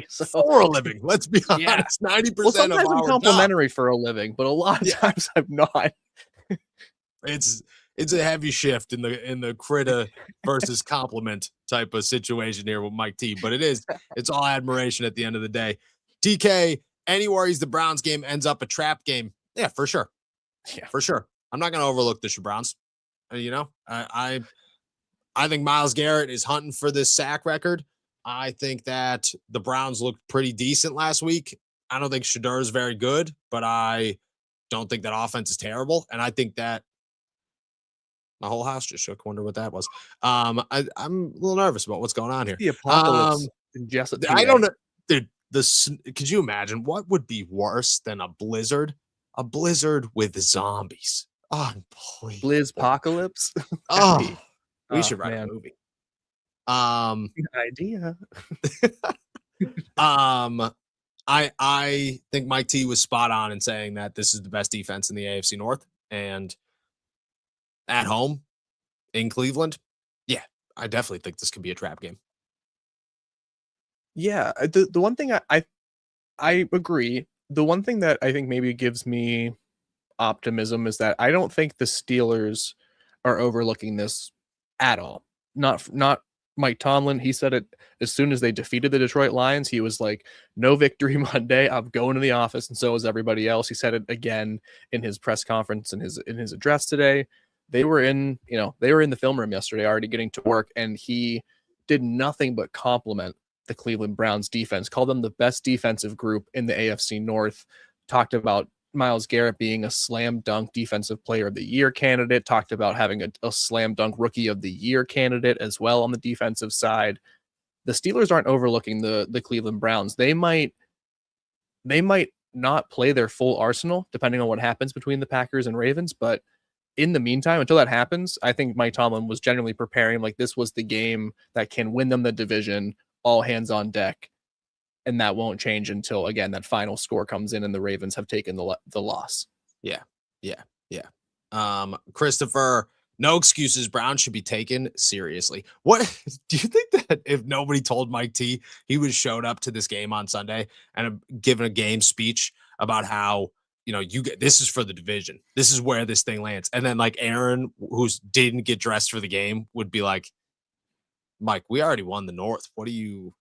Speaker 2: so
Speaker 1: For a living. Let's be
Speaker 2: Yeah.
Speaker 1: honest. 90%
Speaker 2: well,
Speaker 1: of
Speaker 2: sometimes I'm
Speaker 1: our job.
Speaker 2: complimentary for a living, but a lot of times I'm not.
Speaker 1: It's a heavy shift in the critter versus compliment type of situation here with Mike T. But it's all admiration at the end of the day. TK, any worries the Browns game ends up a trap game? Yeah, for sure.
Speaker 2: Yeah.
Speaker 1: For sure. I'm not going to overlook the Browns. I think Myles Garrett is hunting for this sack record. I think that the Browns looked pretty decent last week. I don't think Shedeur is very good, but I don't think that offense is terrible. And I think that my whole house just shook. Wonder what that was. I'm a little nervous about what's going on here.
Speaker 2: The apocalypse in just
Speaker 1: I don't know. Dude, could you imagine what would be worse than a blizzard? A blizzard with zombies. Oh, please.
Speaker 2: Blizzpocalypse.
Speaker 1: Oh, we
Speaker 2: Oh,
Speaker 1: should write
Speaker 2: man.
Speaker 1: a movie.
Speaker 2: Good idea.
Speaker 1: I think Mike T was spot on in saying that this is the best defense in the AFC North, and at home in Cleveland, yeah, I definitely think this could be a trap game.
Speaker 2: Yeah, the one thing I agree. The one thing that I think maybe gives me optimism is that I don't think the Steelers are overlooking this at all. Not Mike Tomlin. He said it as soon as they defeated the Detroit Lions. He was like, "No victory Monday. I'm going to the office," and so is everybody else. He said it again in his press conference and in his address today. They were in the film room yesterday, already getting to work, and he did nothing but compliment the Cleveland Browns defense, called them the best defensive group in the AFC North, talked about Myles Garrett being a slam dunk defensive player of the year candidate, talked about having a slam dunk rookie of the year candidate as well on the defensive side. The Steelers aren't overlooking the Cleveland Browns. They might not play their full arsenal depending on what happens between the Packers and Ravens, but in the meantime, until that happens, I think Mike Tomlin was generally preparing like this was the game that can win them the division, all hands on deck. And that won't change until, again, that final score comes in and the Ravens have taken the loss.
Speaker 1: Yeah. Christopher, no excuses. Brown should be taken seriously. What do you think that if nobody told Mike T he was showed up to this game on Sunday and given a game speech about how, this is for the division. This is where this thing lands. And then like Aaron, who didn't get dressed for the game, would be like, Mike, we already won the North. What are you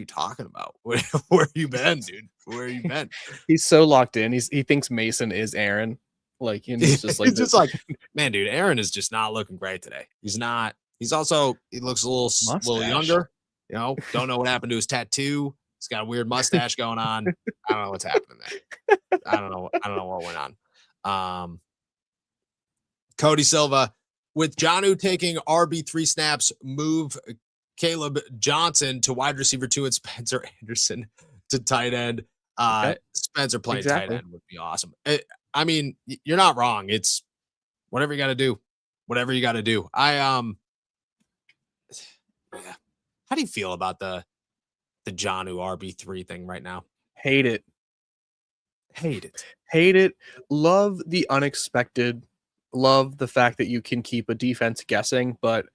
Speaker 1: talking about? Where have you been, dude? Where have you been?
Speaker 2: He's so locked in. He thinks Mason is Aaron. Like, and it's just like,
Speaker 1: He's just like, man, dude, Aaron is just not looking great today. He's not. He's also, he looks a little younger. You know, don't know what happened to his tattoo. He's got a weird mustache going on. I don't know what's happening there. I don't know what went on. Cody Silva with Jonnu taking RB3 snaps, move Caleb Johnson to wide receiver 2 and Spencer Anderson to tight end. Spencer playing tight end would be awesome. I mean, you're not wrong. It's whatever you got to do. Whatever you got to do. Yeah. How do you feel about the Jonnu RB3 thing right now?
Speaker 2: Hate it.
Speaker 1: Hate
Speaker 2: it. Love the unexpected. Love the fact that you can keep a defense guessing, but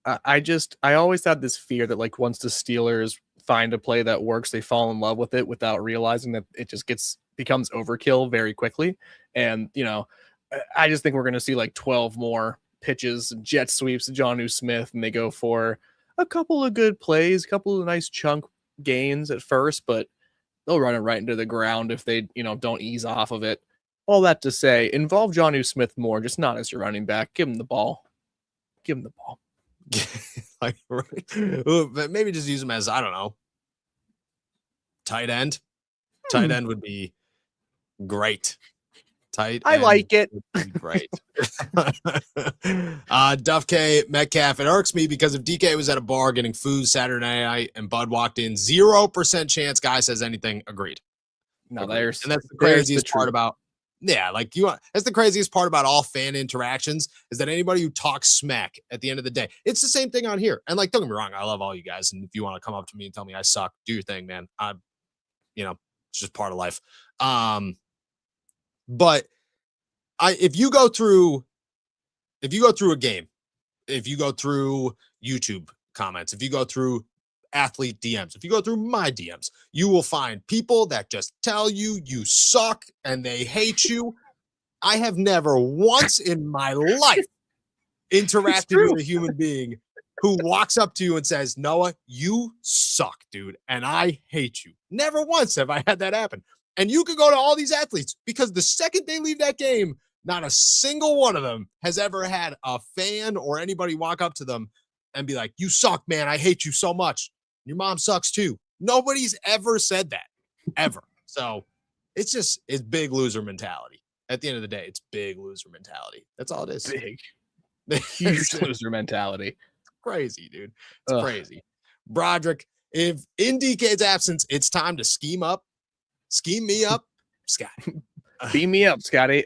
Speaker 2: I always had this fear that, like, once the Steelers find a play that works, they fall in love with it without realizing that it just becomes overkill very quickly. And, you know, I just think we're going to see like 12 more pitches and jet sweeps to Jonnu Smith, and they go for a couple of good plays, a couple of nice chunk gains at first, but they'll run it right into the ground if they, you know, don't ease off of it. All that to say, involve Jonnu Smith more, just not as your running back. Give him the ball.
Speaker 1: Like, right. Maybe just use him as, I don't know, tight end. Tight end would be great.
Speaker 2: I like it.
Speaker 1: Great. Duff K, Metcalf. It irks me because if DK was at a bar getting food Saturday night and Bud walked in, 0% chance guy says anything. Agreed.
Speaker 2: No,
Speaker 1: and that's the craziest part about. Yeah, like that's the craziest part about all fan interactions is that anybody who talks smack at the end of the day, it's the same thing on here. And like, don't get me wrong, I love all you guys. And if you want to come up to me and tell me I suck, do your thing, man. It's just part of life. But if you go through a game, if you go through YouTube comments, if you go through athlete DMs, if you go through my DMs, you will find people that just tell you suck and they hate you. I have never once in my life interacted with a human being who walks up to you and says, Noah, you suck, dude, and I hate you. Never once have I had that happen. And you could go to all these athletes because the second they leave that game, not a single one of them has ever had a fan or anybody walk up to them and be like, you suck, man. I hate you so much. Your mom sucks too. Nobody's ever said that, ever. So it's big loser mentality. At the end of the day, it's big loser mentality. That's all it is.
Speaker 2: Huge loser mentality.
Speaker 1: It's crazy, dude. It's crazy. Broderick, if in DK's absence, it's time to scheme me up, Scotty.
Speaker 2: Beam me up, Scotty.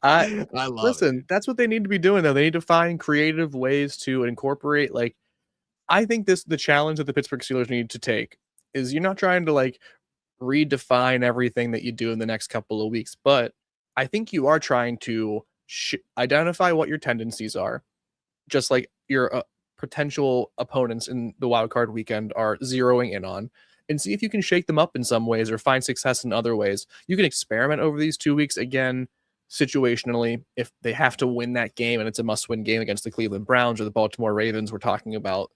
Speaker 2: I love listen, it. That's what they need to be doing, though. They need to find creative ways to incorporate, like, I think the challenge that the Pittsburgh Steelers need to take is you're not trying to like redefine everything that you do in the next couple of weeks, but I think you are trying to identify what your tendencies are, just like your potential opponents in the wild card weekend are zeroing in on, and see if you can shake them up in some ways or find success in other ways. You can experiment over these 2 weeks again, situationally. If they have to win that game and it's a must-win game against the Cleveland Browns or the Baltimore Ravens, we're talking about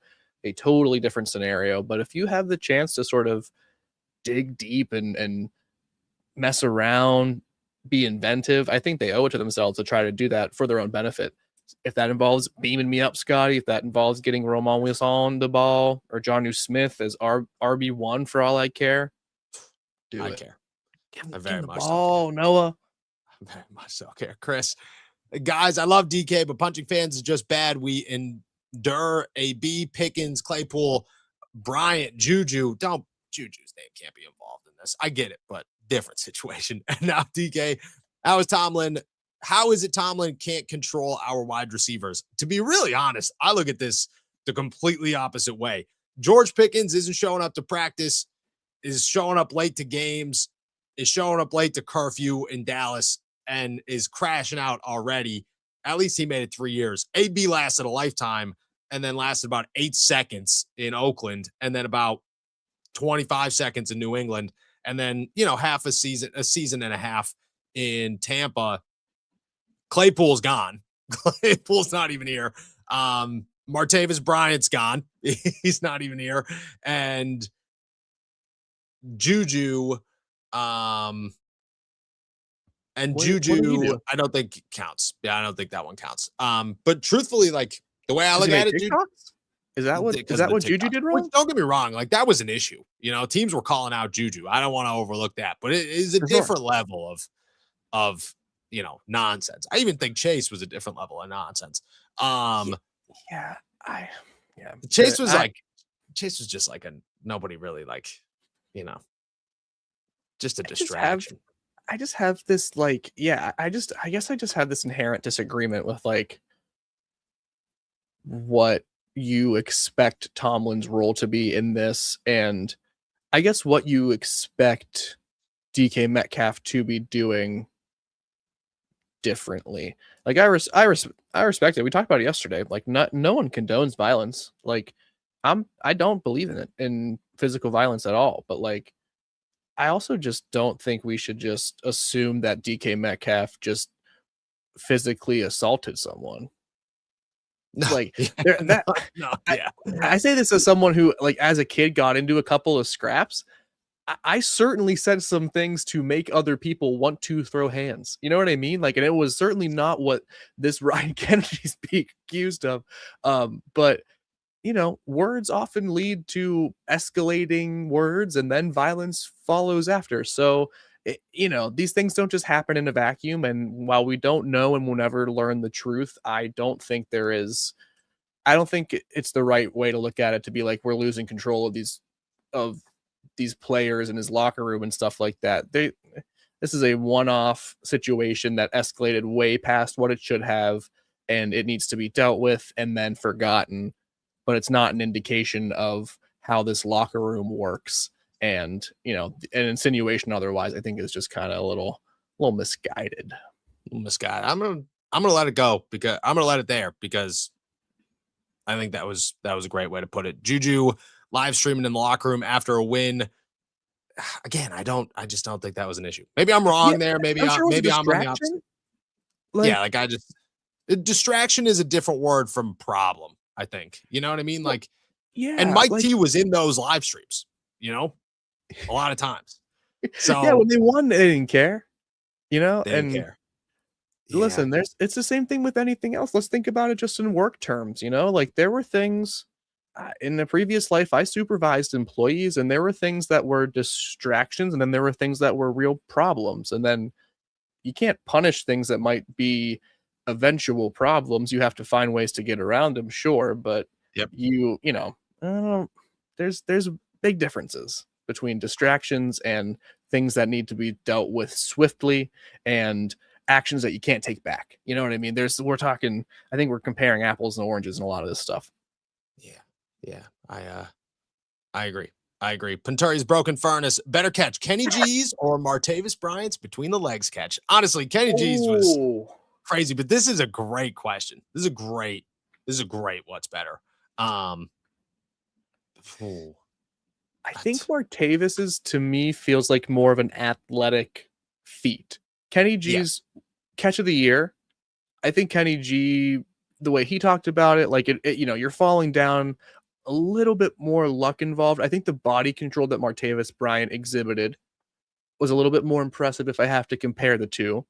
Speaker 2: a totally different scenario. But if you have the chance to sort of dig deep and mess around, be inventive, I think they owe it to themselves to try to do that for their own benefit. If that involves beaming me up, Scotty, if that involves getting Roman Wilson on the ball or Jonnu Smith as RB1 for all I care,
Speaker 1: I care.
Speaker 2: I very much so care. Noah.
Speaker 1: I very much so care. Chris, guys, I love DK, but punching fans is just bad. We endure AB, Pickens, Claypool, Bryant, Juju's name can't be involved in this. I get it, but different situation. And now DK, how is it Tomlin can't control our wide receivers? To be really honest, I look at this the completely opposite way. George Pickens isn't showing up to practice, is showing up late to games, is showing up late to curfew in Dallas, and is crashing out already. At least he made it 3 years. AB lasted a lifetime and then lasted about 8 seconds in Oakland and then about 25 seconds in New England. And then, half a season and a half in Tampa. Claypool's gone. Claypool's not even here. Martavis Bryant's gone. He's not even here. And Juju, And
Speaker 2: What did he
Speaker 1: Juju,
Speaker 2: do?
Speaker 1: I don't think counts. Yeah, I don't think that one counts. But truthfully, like the way I
Speaker 2: Does
Speaker 1: look
Speaker 2: he make
Speaker 1: at it, dude,
Speaker 2: TikToks? Is that
Speaker 1: because of the
Speaker 2: what Juju
Speaker 1: TikToks.
Speaker 2: did
Speaker 1: Which
Speaker 2: wrong?
Speaker 1: don't get me wrong, like that was an issue. You know, teams were calling out Juju. I don't want to overlook that, but it is a
Speaker 2: For sure.
Speaker 1: different level of nonsense. I even think Chase was a different level of nonsense.
Speaker 2: Yeah,
Speaker 1: Chase was Chase was just like a nobody really like, just a distraction.
Speaker 2: I just have this like, yeah, I guess I just have this inherent disagreement with like what you expect Tomlin's role to be in this, and I guess what you expect DK Metcalf to be doing differently. Like I respect it. We talked about it yesterday. Like no one condones violence. Like I don't believe in it, in physical violence at all. But like I also just don't think we should just assume that DK Metcalf just physically assaulted someone.
Speaker 1: No,
Speaker 2: Like
Speaker 1: no, no, yeah.
Speaker 2: I say this as someone who, like, as a kid got into a couple of scraps. I certainly said some things to make other people want to throw hands. You know what I mean? Like, and it was certainly not what this Ryan Kennedy's being accused of. But words often lead to escalating words, and then violence follows after. So, these things don't just happen in a vacuum. And while we don't know and we'll never learn the truth, I don't think it's the right way to look at it to be like we're losing control of these players in his locker room and stuff like that. This is a one-off situation that escalated way past what it should have, and it needs to be dealt with and then forgotten. But it's not an indication of how this locker room works. And an insinuation otherwise, I think, is just kind of a little misguided.
Speaker 1: Misguided. I'm gonna let it go, because I'm gonna let it there, because I think that was a great way to put it. Juju live streaming in the locker room after a win. Again, I just don't think that was an issue. Maybe I'm wrong there. Maybe I'm on the opposite. Distraction is a different word from problem, I think. You know what I mean? Like, and Mike T was in those live streams, a lot of times. So
Speaker 2: yeah, when they won, they didn't care.
Speaker 1: They didn't care.
Speaker 2: Listen, it's the same thing with anything else. Let's think about it just in work terms. Like there were things in the previous life I supervised employees, and there were things that were distractions, and then there were things that were real problems. And then you can't punish things that might be eventual problems. You have to find ways to get around them, sure, but
Speaker 1: yep.
Speaker 2: There's big differences between distractions and things that need to be dealt with swiftly, and actions that you can't take back. You know what I mean? I think we're comparing apples and oranges in a lot of this stuff.
Speaker 1: Yeah. I agree. Panturi's broken furnace. Better catch, Kenny G's or Martavis Bryant's between the legs catch? Honestly, Kenny G's was crazy, but this is a great question. This is a great what's better.
Speaker 2: I think Martavis's, to me, feels like more of an athletic feat. Kenny G's catch of the year. I think Kenny G, the way he talked about it, like you're falling down, a little bit more luck involved. I think the body control that Martavis Bryant exhibited was a little bit more impressive if I have to compare the two.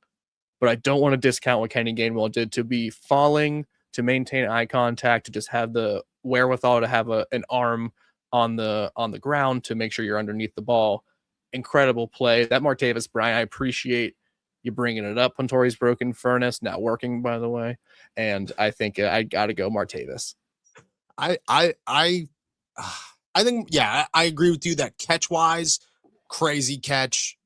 Speaker 2: But I don't want to discount what Kenny Gainwell did, to be falling, to maintain eye contact, to just have the wherewithal to have an arm on the ground to make sure you're underneath the ball. Incredible play. That Martavis Bryant, I appreciate you bringing it up. Panturi's broken furnace, not working, by the way. And I think I got to go Martavis.
Speaker 1: I think, yeah, I agree with you that catch wise, crazy catch.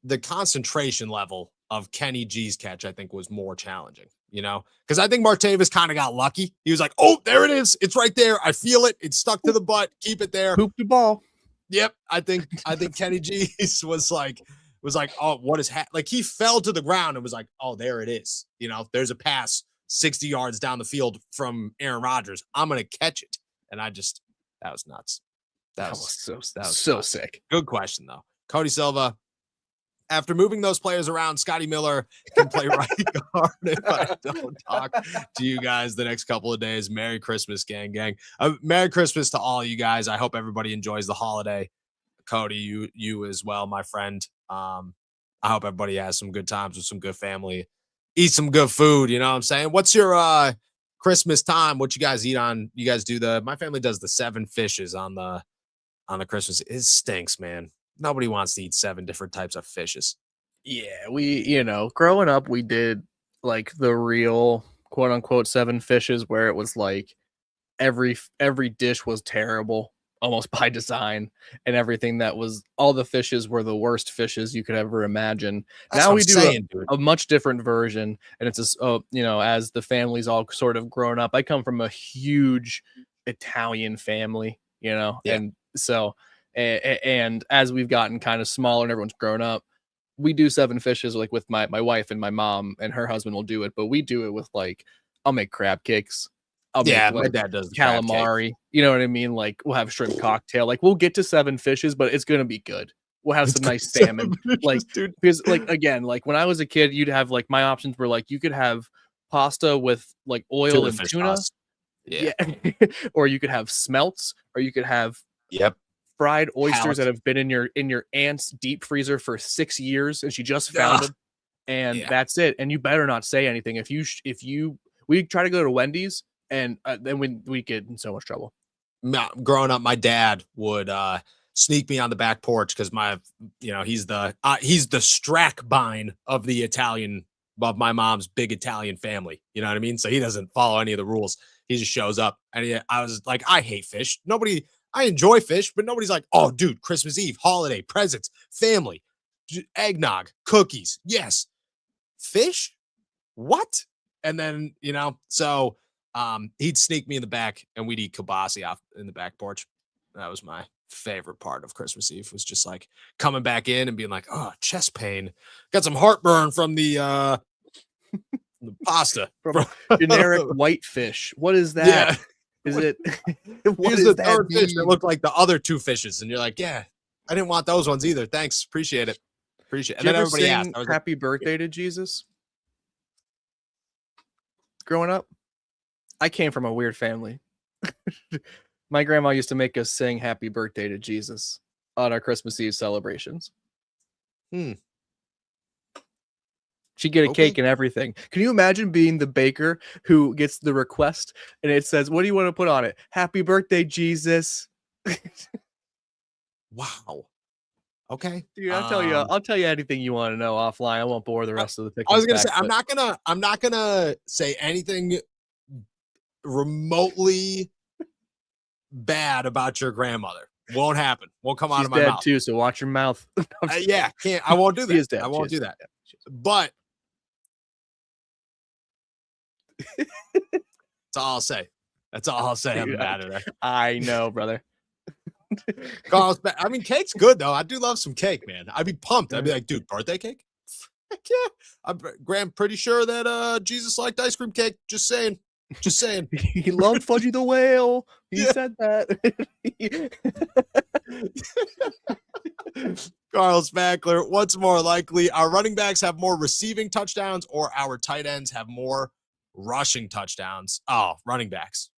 Speaker 1: The concentration level of Kenny G's catch, I think, was more challenging, because I think Martavis kind of got lucky. He was like, oh, there it is. It's right there. I feel it. It's stuck to the butt. Keep it there.
Speaker 2: Poop the ball.
Speaker 1: Yep. I think Kenny G's was like, oh, what is like he fell to the ground and was like, oh, there it is. There's a pass 60 yards down the field from Aaron Rodgers. I'm going to catch it. And that was nuts. That was
Speaker 2: so sick.
Speaker 1: Good question, though. Cody Silva, after moving those players around, Scotty Miller can play right guard if I don't talk to you guys the next couple of days. Merry Christmas, gang. Merry Christmas to all you guys. I hope everybody enjoys the holiday. Cody, you as well, my friend. I hope everybody has some good times with some good family, eat some good food. You know what I'm saying? What's your Christmas time? What you guys eat on? You guys do my family does the 7 fishes on the Christmas. It stinks, man. Nobody wants to eat 7 different types of fishes.
Speaker 2: Yeah, growing up, we did like the real quote unquote 7 fishes, where it was like every dish was terrible, almost by design, and everything that was all the fishes were the worst fishes you could ever imagine.
Speaker 1: That's
Speaker 2: Now
Speaker 1: what
Speaker 2: we
Speaker 1: I'm
Speaker 2: do
Speaker 1: saying, dude.
Speaker 2: a much different version, and it's as the family's all sort of grown up. I come from a huge Italian family,
Speaker 1: Yeah.
Speaker 2: and so and as we've gotten kind of smaller and everyone's grown up, we do 7 fishes like with my wife and my mom, and her husband will do it, but we do it with like I'll make crab cakes. I'll make
Speaker 1: My
Speaker 2: like
Speaker 1: dad does the crab cake.
Speaker 2: calamari. You know what I mean? Like we'll have shrimp cocktail. Like we'll get to 7 fishes, but it's gonna be good. We'll have some nice salmon. Like
Speaker 1: dude.
Speaker 2: because like again, like when I was a kid, you'd have like my options were like you could have pasta with like oil and
Speaker 1: fish
Speaker 2: tuna.
Speaker 1: sauce. Yeah.
Speaker 2: Or you could have smelts, or you could have
Speaker 1: Yep.
Speaker 2: fried oysters
Speaker 1: Halibut.
Speaker 2: that have been in your aunt's deep freezer for 6 years, and she just found them, and that's it. And you better not say anything. If you we try to go to Wendy's, and then we get in so much trouble.
Speaker 1: Growing up, my dad would sneak me on the back porch because he's the Strackbine of the Italian of my mom's big Italian family. You know what I mean? So he doesn't follow any of the rules. He just shows up, and I was like, I hate fish. I enjoy fish, but nobody's like, oh, dude, Christmas Eve, holiday, presents, family, eggnog, cookies. Yes. Fish? What? And then, so he'd sneak me in the back, and we'd eat kielbasa off in the back porch. That was my favorite part of Christmas Eve, was just like coming back in and being like, oh, chest pain. Got some heartburn from the pasta.
Speaker 2: From generic white fish. What is that?
Speaker 1: Yeah.
Speaker 2: Is it?
Speaker 1: What is the third fish that looked like the other 2 fishes? And you're like, yeah, I didn't want those ones either. Thanks. Appreciate it. And then everybody asked, I was
Speaker 2: happy birthday to Jesus? Growing up, I came from a weird family. My grandma used to make us sing happy birthday to Jesus on our Christmas Eve celebrations. She'd get a cake and everything. Can you imagine being the baker who gets the request and it says, what do you want to put on it? Happy birthday, Jesus.
Speaker 1: Wow. Okay.
Speaker 2: Dude, I'll tell you anything you want to know offline. I won't bore the rest of the
Speaker 1: I was gonna say, I'm not gonna say anything remotely bad about your grandmother. Won't happen. Won't come out of my mouth
Speaker 2: too. So watch your mouth.
Speaker 1: Can't. I won't do that.
Speaker 2: She is dead.
Speaker 1: I won't do that. But that's all I'll say. That's all I'll say. I'm bad at it.
Speaker 2: I know, brother.
Speaker 1: Carlos, I mean, cake's good though. I do love some cake, man. I'd be pumped. I'd be like, dude, birthday cake? Heck yeah. I'm pretty sure that Jesus liked ice cream cake. Just saying.
Speaker 2: He loved Fudgy the Whale. He said that.
Speaker 1: Carlos Mackler, what's more likely? Our running backs have more receiving touchdowns, or our tight ends have more rushing touchdowns? Oh, running backs.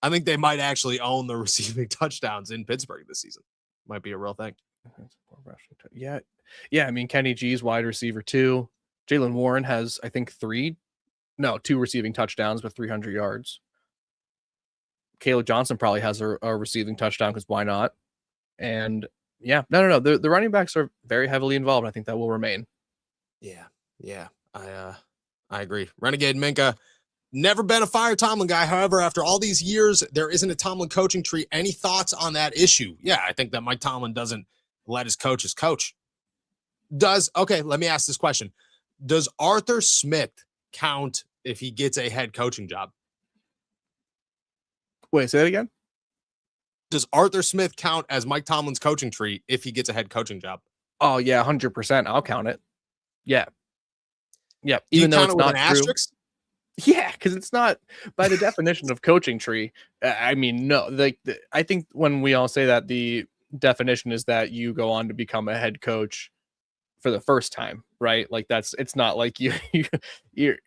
Speaker 1: I think they might actually own the receiving touchdowns in Pittsburgh this season. Might be a real thing.
Speaker 2: Yeah. I mean, Kenny G's wide receiver 2. Jaylen Warren has, I think, 2 receiving touchdowns with 300 yards. Caleb Johnson probably has a receiving touchdown, because why not? And yeah, no. The running backs are very heavily involved. I think that will remain.
Speaker 1: Yeah. I agree. Renegade Minka, never been a fire Tomlin guy. However, after all these years, there isn't a Tomlin coaching tree. Any thoughts on that issue? Yeah, I think that Mike Tomlin doesn't let his coaches coach. Let me ask this question. Does Arthur Smith count if he gets a head coaching job?
Speaker 2: Wait, say that again?
Speaker 1: Does Arthur Smith count as Mike Tomlin's coaching tree if he gets a head coaching job?
Speaker 2: Oh, yeah, 100%. I'll count it. Yeah.
Speaker 1: Do
Speaker 2: even though it's not
Speaker 1: an asterisk?
Speaker 2: Yeah, because it's not by the definition of coaching tree. I mean, no. I think when we all say that, the definition is that you go on to become a head coach for the first time, right? Like it's not like you're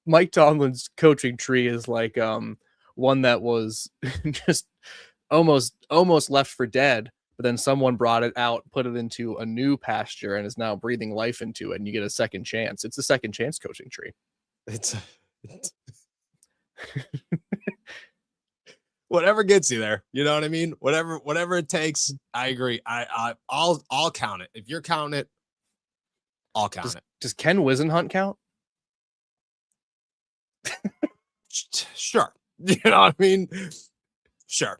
Speaker 2: Mike Tomlin's coaching tree is like one that was just almost left for dead but then someone brought it out, put it into a new pasture, and is now breathing life into it, and you get a second chance. It's a second chance coaching tree.
Speaker 1: It's whatever gets you there. You know what I mean? Whatever it takes. I agree. I'll count it. If you're counting it, I'll count it.
Speaker 2: Does Ken Wisenhunt count?
Speaker 1: Sure. You know what I mean? Sure.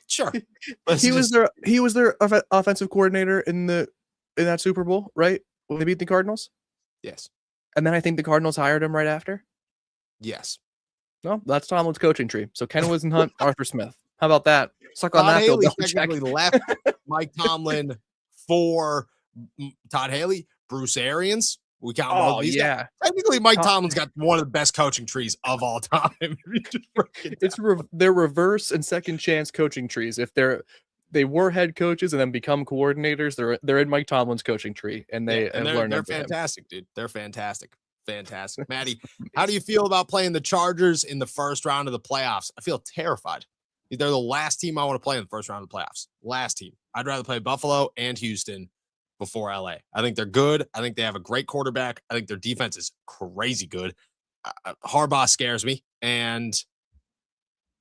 Speaker 2: He was their offensive coordinator in that Super Bowl, right? When they beat the Cardinals?
Speaker 1: Yes.
Speaker 2: And then I think the Cardinals hired him right after.
Speaker 1: Yes.
Speaker 2: No, that's Tomlin's coaching tree. So Ken Wisenhunt, Arthur Smith. How about that? Suck on
Speaker 1: Todd
Speaker 2: that, Bill
Speaker 1: Haley
Speaker 2: Belichick.
Speaker 1: technically left Mike Tomlin for Todd Haley, Bruce Arians. We count both these guys. Technically, Mike Tomlin's got one of the best coaching trees of all time.
Speaker 2: They're reverse and second chance coaching trees. If they were head coaches and then become coordinators, they're in Mike Tomlin's coaching tree, and they're
Speaker 1: fantastic, dude. They're fantastic. Maddie, how do you feel about playing the Chargers in the first round of the playoffs? I feel terrified. They're the last team I want to play in the first round of the playoffs. Last team. I'd rather play Buffalo and Houston before LA. I think they're good. I think they have a great quarterback. I think their defense is crazy good. Harbaugh scares me, and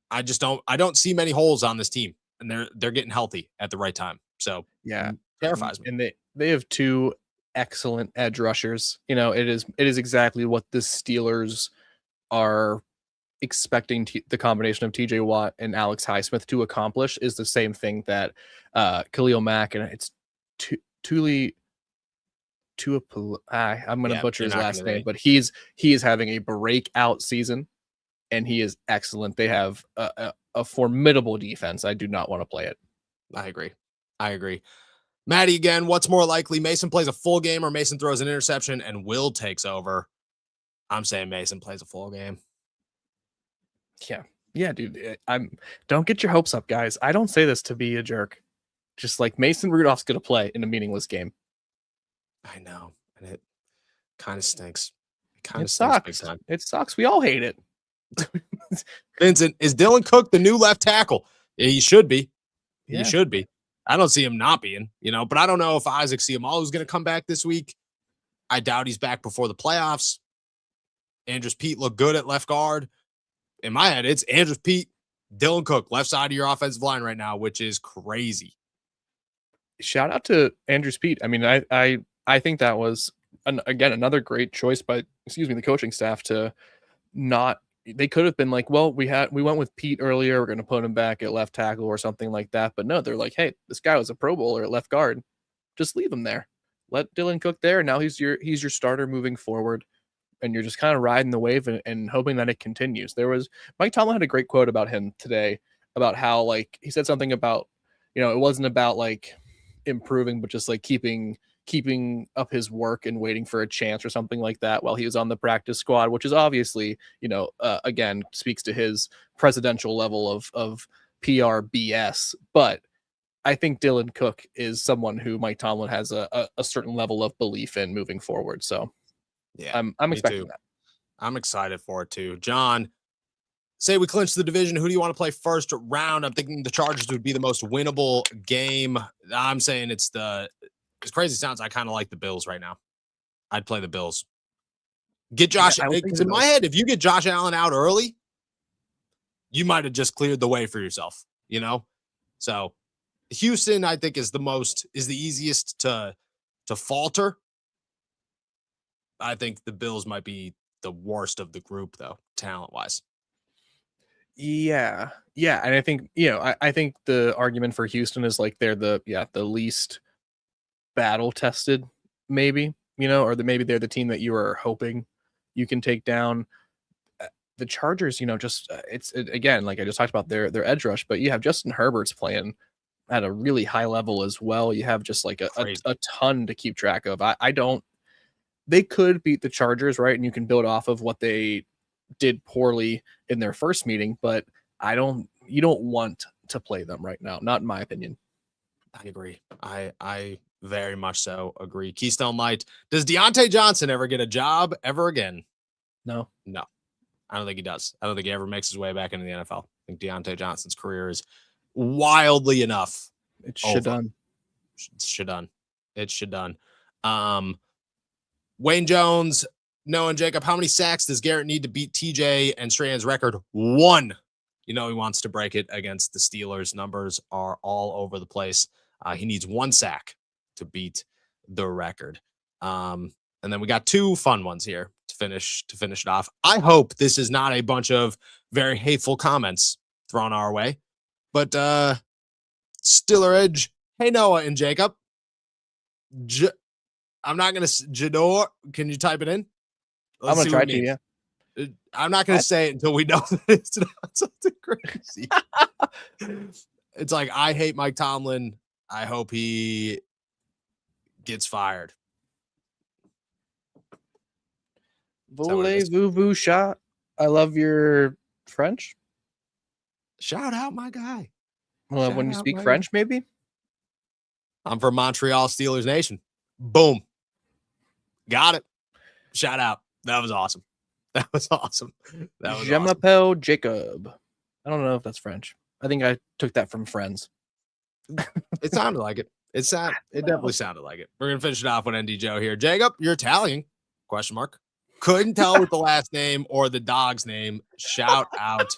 Speaker 1: I don't see many holes on this team, and they're getting healthy at the right time. So
Speaker 2: yeah,
Speaker 1: terrifies me.
Speaker 2: And they have two excellent edge rushers. You know, it is exactly what the Steelers are expecting the combination of TJ Watt and Alex Highsmith to accomplish is the same thing that Khalil Mack and it's I'm going to butcher his last name, but he is having a breakout season, and he is excellent. They have a formidable defense. I do not want to play it.
Speaker 1: I agree. Maddie, again, what's more likely? Mason plays a full game or Mason throws an interception and Will takes over? I'm saying Mason plays a full game.
Speaker 2: Yeah, dude. Don't get your hopes up, guys. I don't say this to be a jerk. Just like Mason Rudolph's going to play in a meaningless game.
Speaker 1: I know, and it kind of stinks.
Speaker 2: It sucks. It sucks. We all hate it.
Speaker 1: Vincent, is Dylan Cook the new left tackle? Yeah, he should be.
Speaker 2: Yeah.
Speaker 1: He should be. I don't see him not being, but I don't know if Isaac Seumalo is going to come back this week. I doubt he's back before the playoffs. Andrews Pete looked good at left guard. In my head, it's Andrews Pete, Dylan Cook, left side of your offensive line right now, which is crazy.
Speaker 2: Shout out to Andrews Pete. I mean, I think that was another great choice by the coaching staff to not. They could have been like, well, we went with Pete earlier. We're going to put him back at left tackle or something like that. But no, they're like, hey, this guy was a Pro Bowler at left guard. Just leave him there. Let Dylan Cook there. Now he's your starter moving forward. And you're just kind of riding the wave and hoping that it continues. Mike Tomlin had a great quote about him today about how, like, he said something about, it wasn't about like improving, but just like keeping up his work and waiting for a chance or something like that while he was on the practice squad, which is obviously, again, speaks to his presidential level of PR BS. But I think Dylan Cook is someone who Mike Tomlin has a certain level of belief in moving forward. So
Speaker 1: yeah,
Speaker 2: I'm expecting that.
Speaker 1: I'm excited for it too. John, say we clinch the division. Who do you want to play first round? I'm thinking the Chargers would be the most winnable game. I'm saying it's as crazy as it sounds, I kind of like the Bills right now. I'd play the Bills. Get Josh. Because in my head, if you get Josh Allen out early, you might have just cleared the way for yourself, So Houston, I think, is the easiest to falter. I think the Bills might be the worst of the group, though, talent-wise.
Speaker 2: Yeah. And I think, I think the argument for Houston is like they're the least battle tested, maybe, or maybe they're the team that you are hoping you can take down. The Chargers, again, like I just talked about their edge rush, but you have Justin Herbert's playing at a really high level as well. You have just like a ton to keep track of. They could beat the Chargers, right? And you can build off of what they did poorly in their first meeting, but you don't want to play them right now. Not in my opinion.
Speaker 1: I agree. I very much so agree. Keystone Light. Does Deontay Johnson ever get a job ever again?
Speaker 2: No.
Speaker 1: I don't think he does. I don't think he ever makes his way back into the NFL. I think Deontay Johnson's career is wildly enough.
Speaker 2: It's shit done.
Speaker 1: should done. It should done. Wayne Jones, Noah and Jacob, how many sacks does Garrett need to beat TJ and Strahan's record? 1. You know, he wants to break it against the Steelers. Numbers are all over the place. He needs 1 sack to beat the record. And then we got 2 fun ones here to finish it off. I hope this is not a bunch of very hateful comments thrown our way, but Stiller Edge, hey Noah and Jacob. I'm not gonna Jador. Can you type it in?
Speaker 2: I'm gonna try to. Yeah.
Speaker 1: I'm not gonna say it until we know that it's not something crazy. It's like, I hate Mike Tomlin. I hope he gets fired.
Speaker 2: Voulez-vous shot? I love your French.
Speaker 1: Shout out my guy.
Speaker 2: Well, when you speak French, maybe.
Speaker 1: I'm from Montreal, Steelers Nation. Boom. Got it. Shout out. That was awesome. That was awesome. That was
Speaker 2: Je m'appelle Jacob. I don't know if that's French. I think I took that from Friends.
Speaker 1: It sounded like it. It definitely sounded like it. We're gonna finish it off with ND Joe here. Jacob, you're Italian? Question mark. Couldn't tell with the last name or the dog's name. Shout out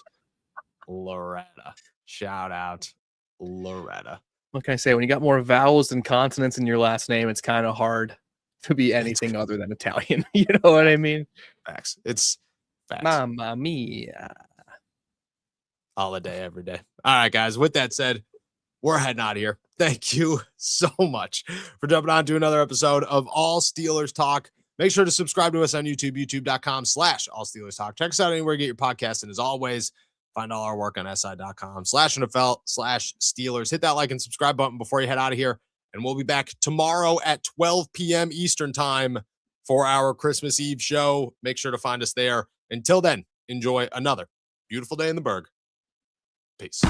Speaker 1: Loretta. Shout out Loretta.
Speaker 2: What can I say? When you got more vowels than consonants in your last name, it's kind of hard to be anything other than Italian. You know what I mean?
Speaker 1: Facts. It's facts.
Speaker 2: Mamma mia.
Speaker 1: All a day, every day. All right, guys. With that said, we're heading out of here. Thank you so much for jumping on to another episode of All Steelers Talk. Make sure to subscribe to us on YouTube, youtube.com/All Steelers Talk. Check us out anywhere you get your podcast. And as always, find all our work on si.com/NFL/Steelers. Hit that like and subscribe button before you head out of here. And we'll be back tomorrow at 12 p.m. Eastern time for our Christmas Eve show. Make sure to find us there. Until then, enjoy another beautiful day in the Berg. Peace.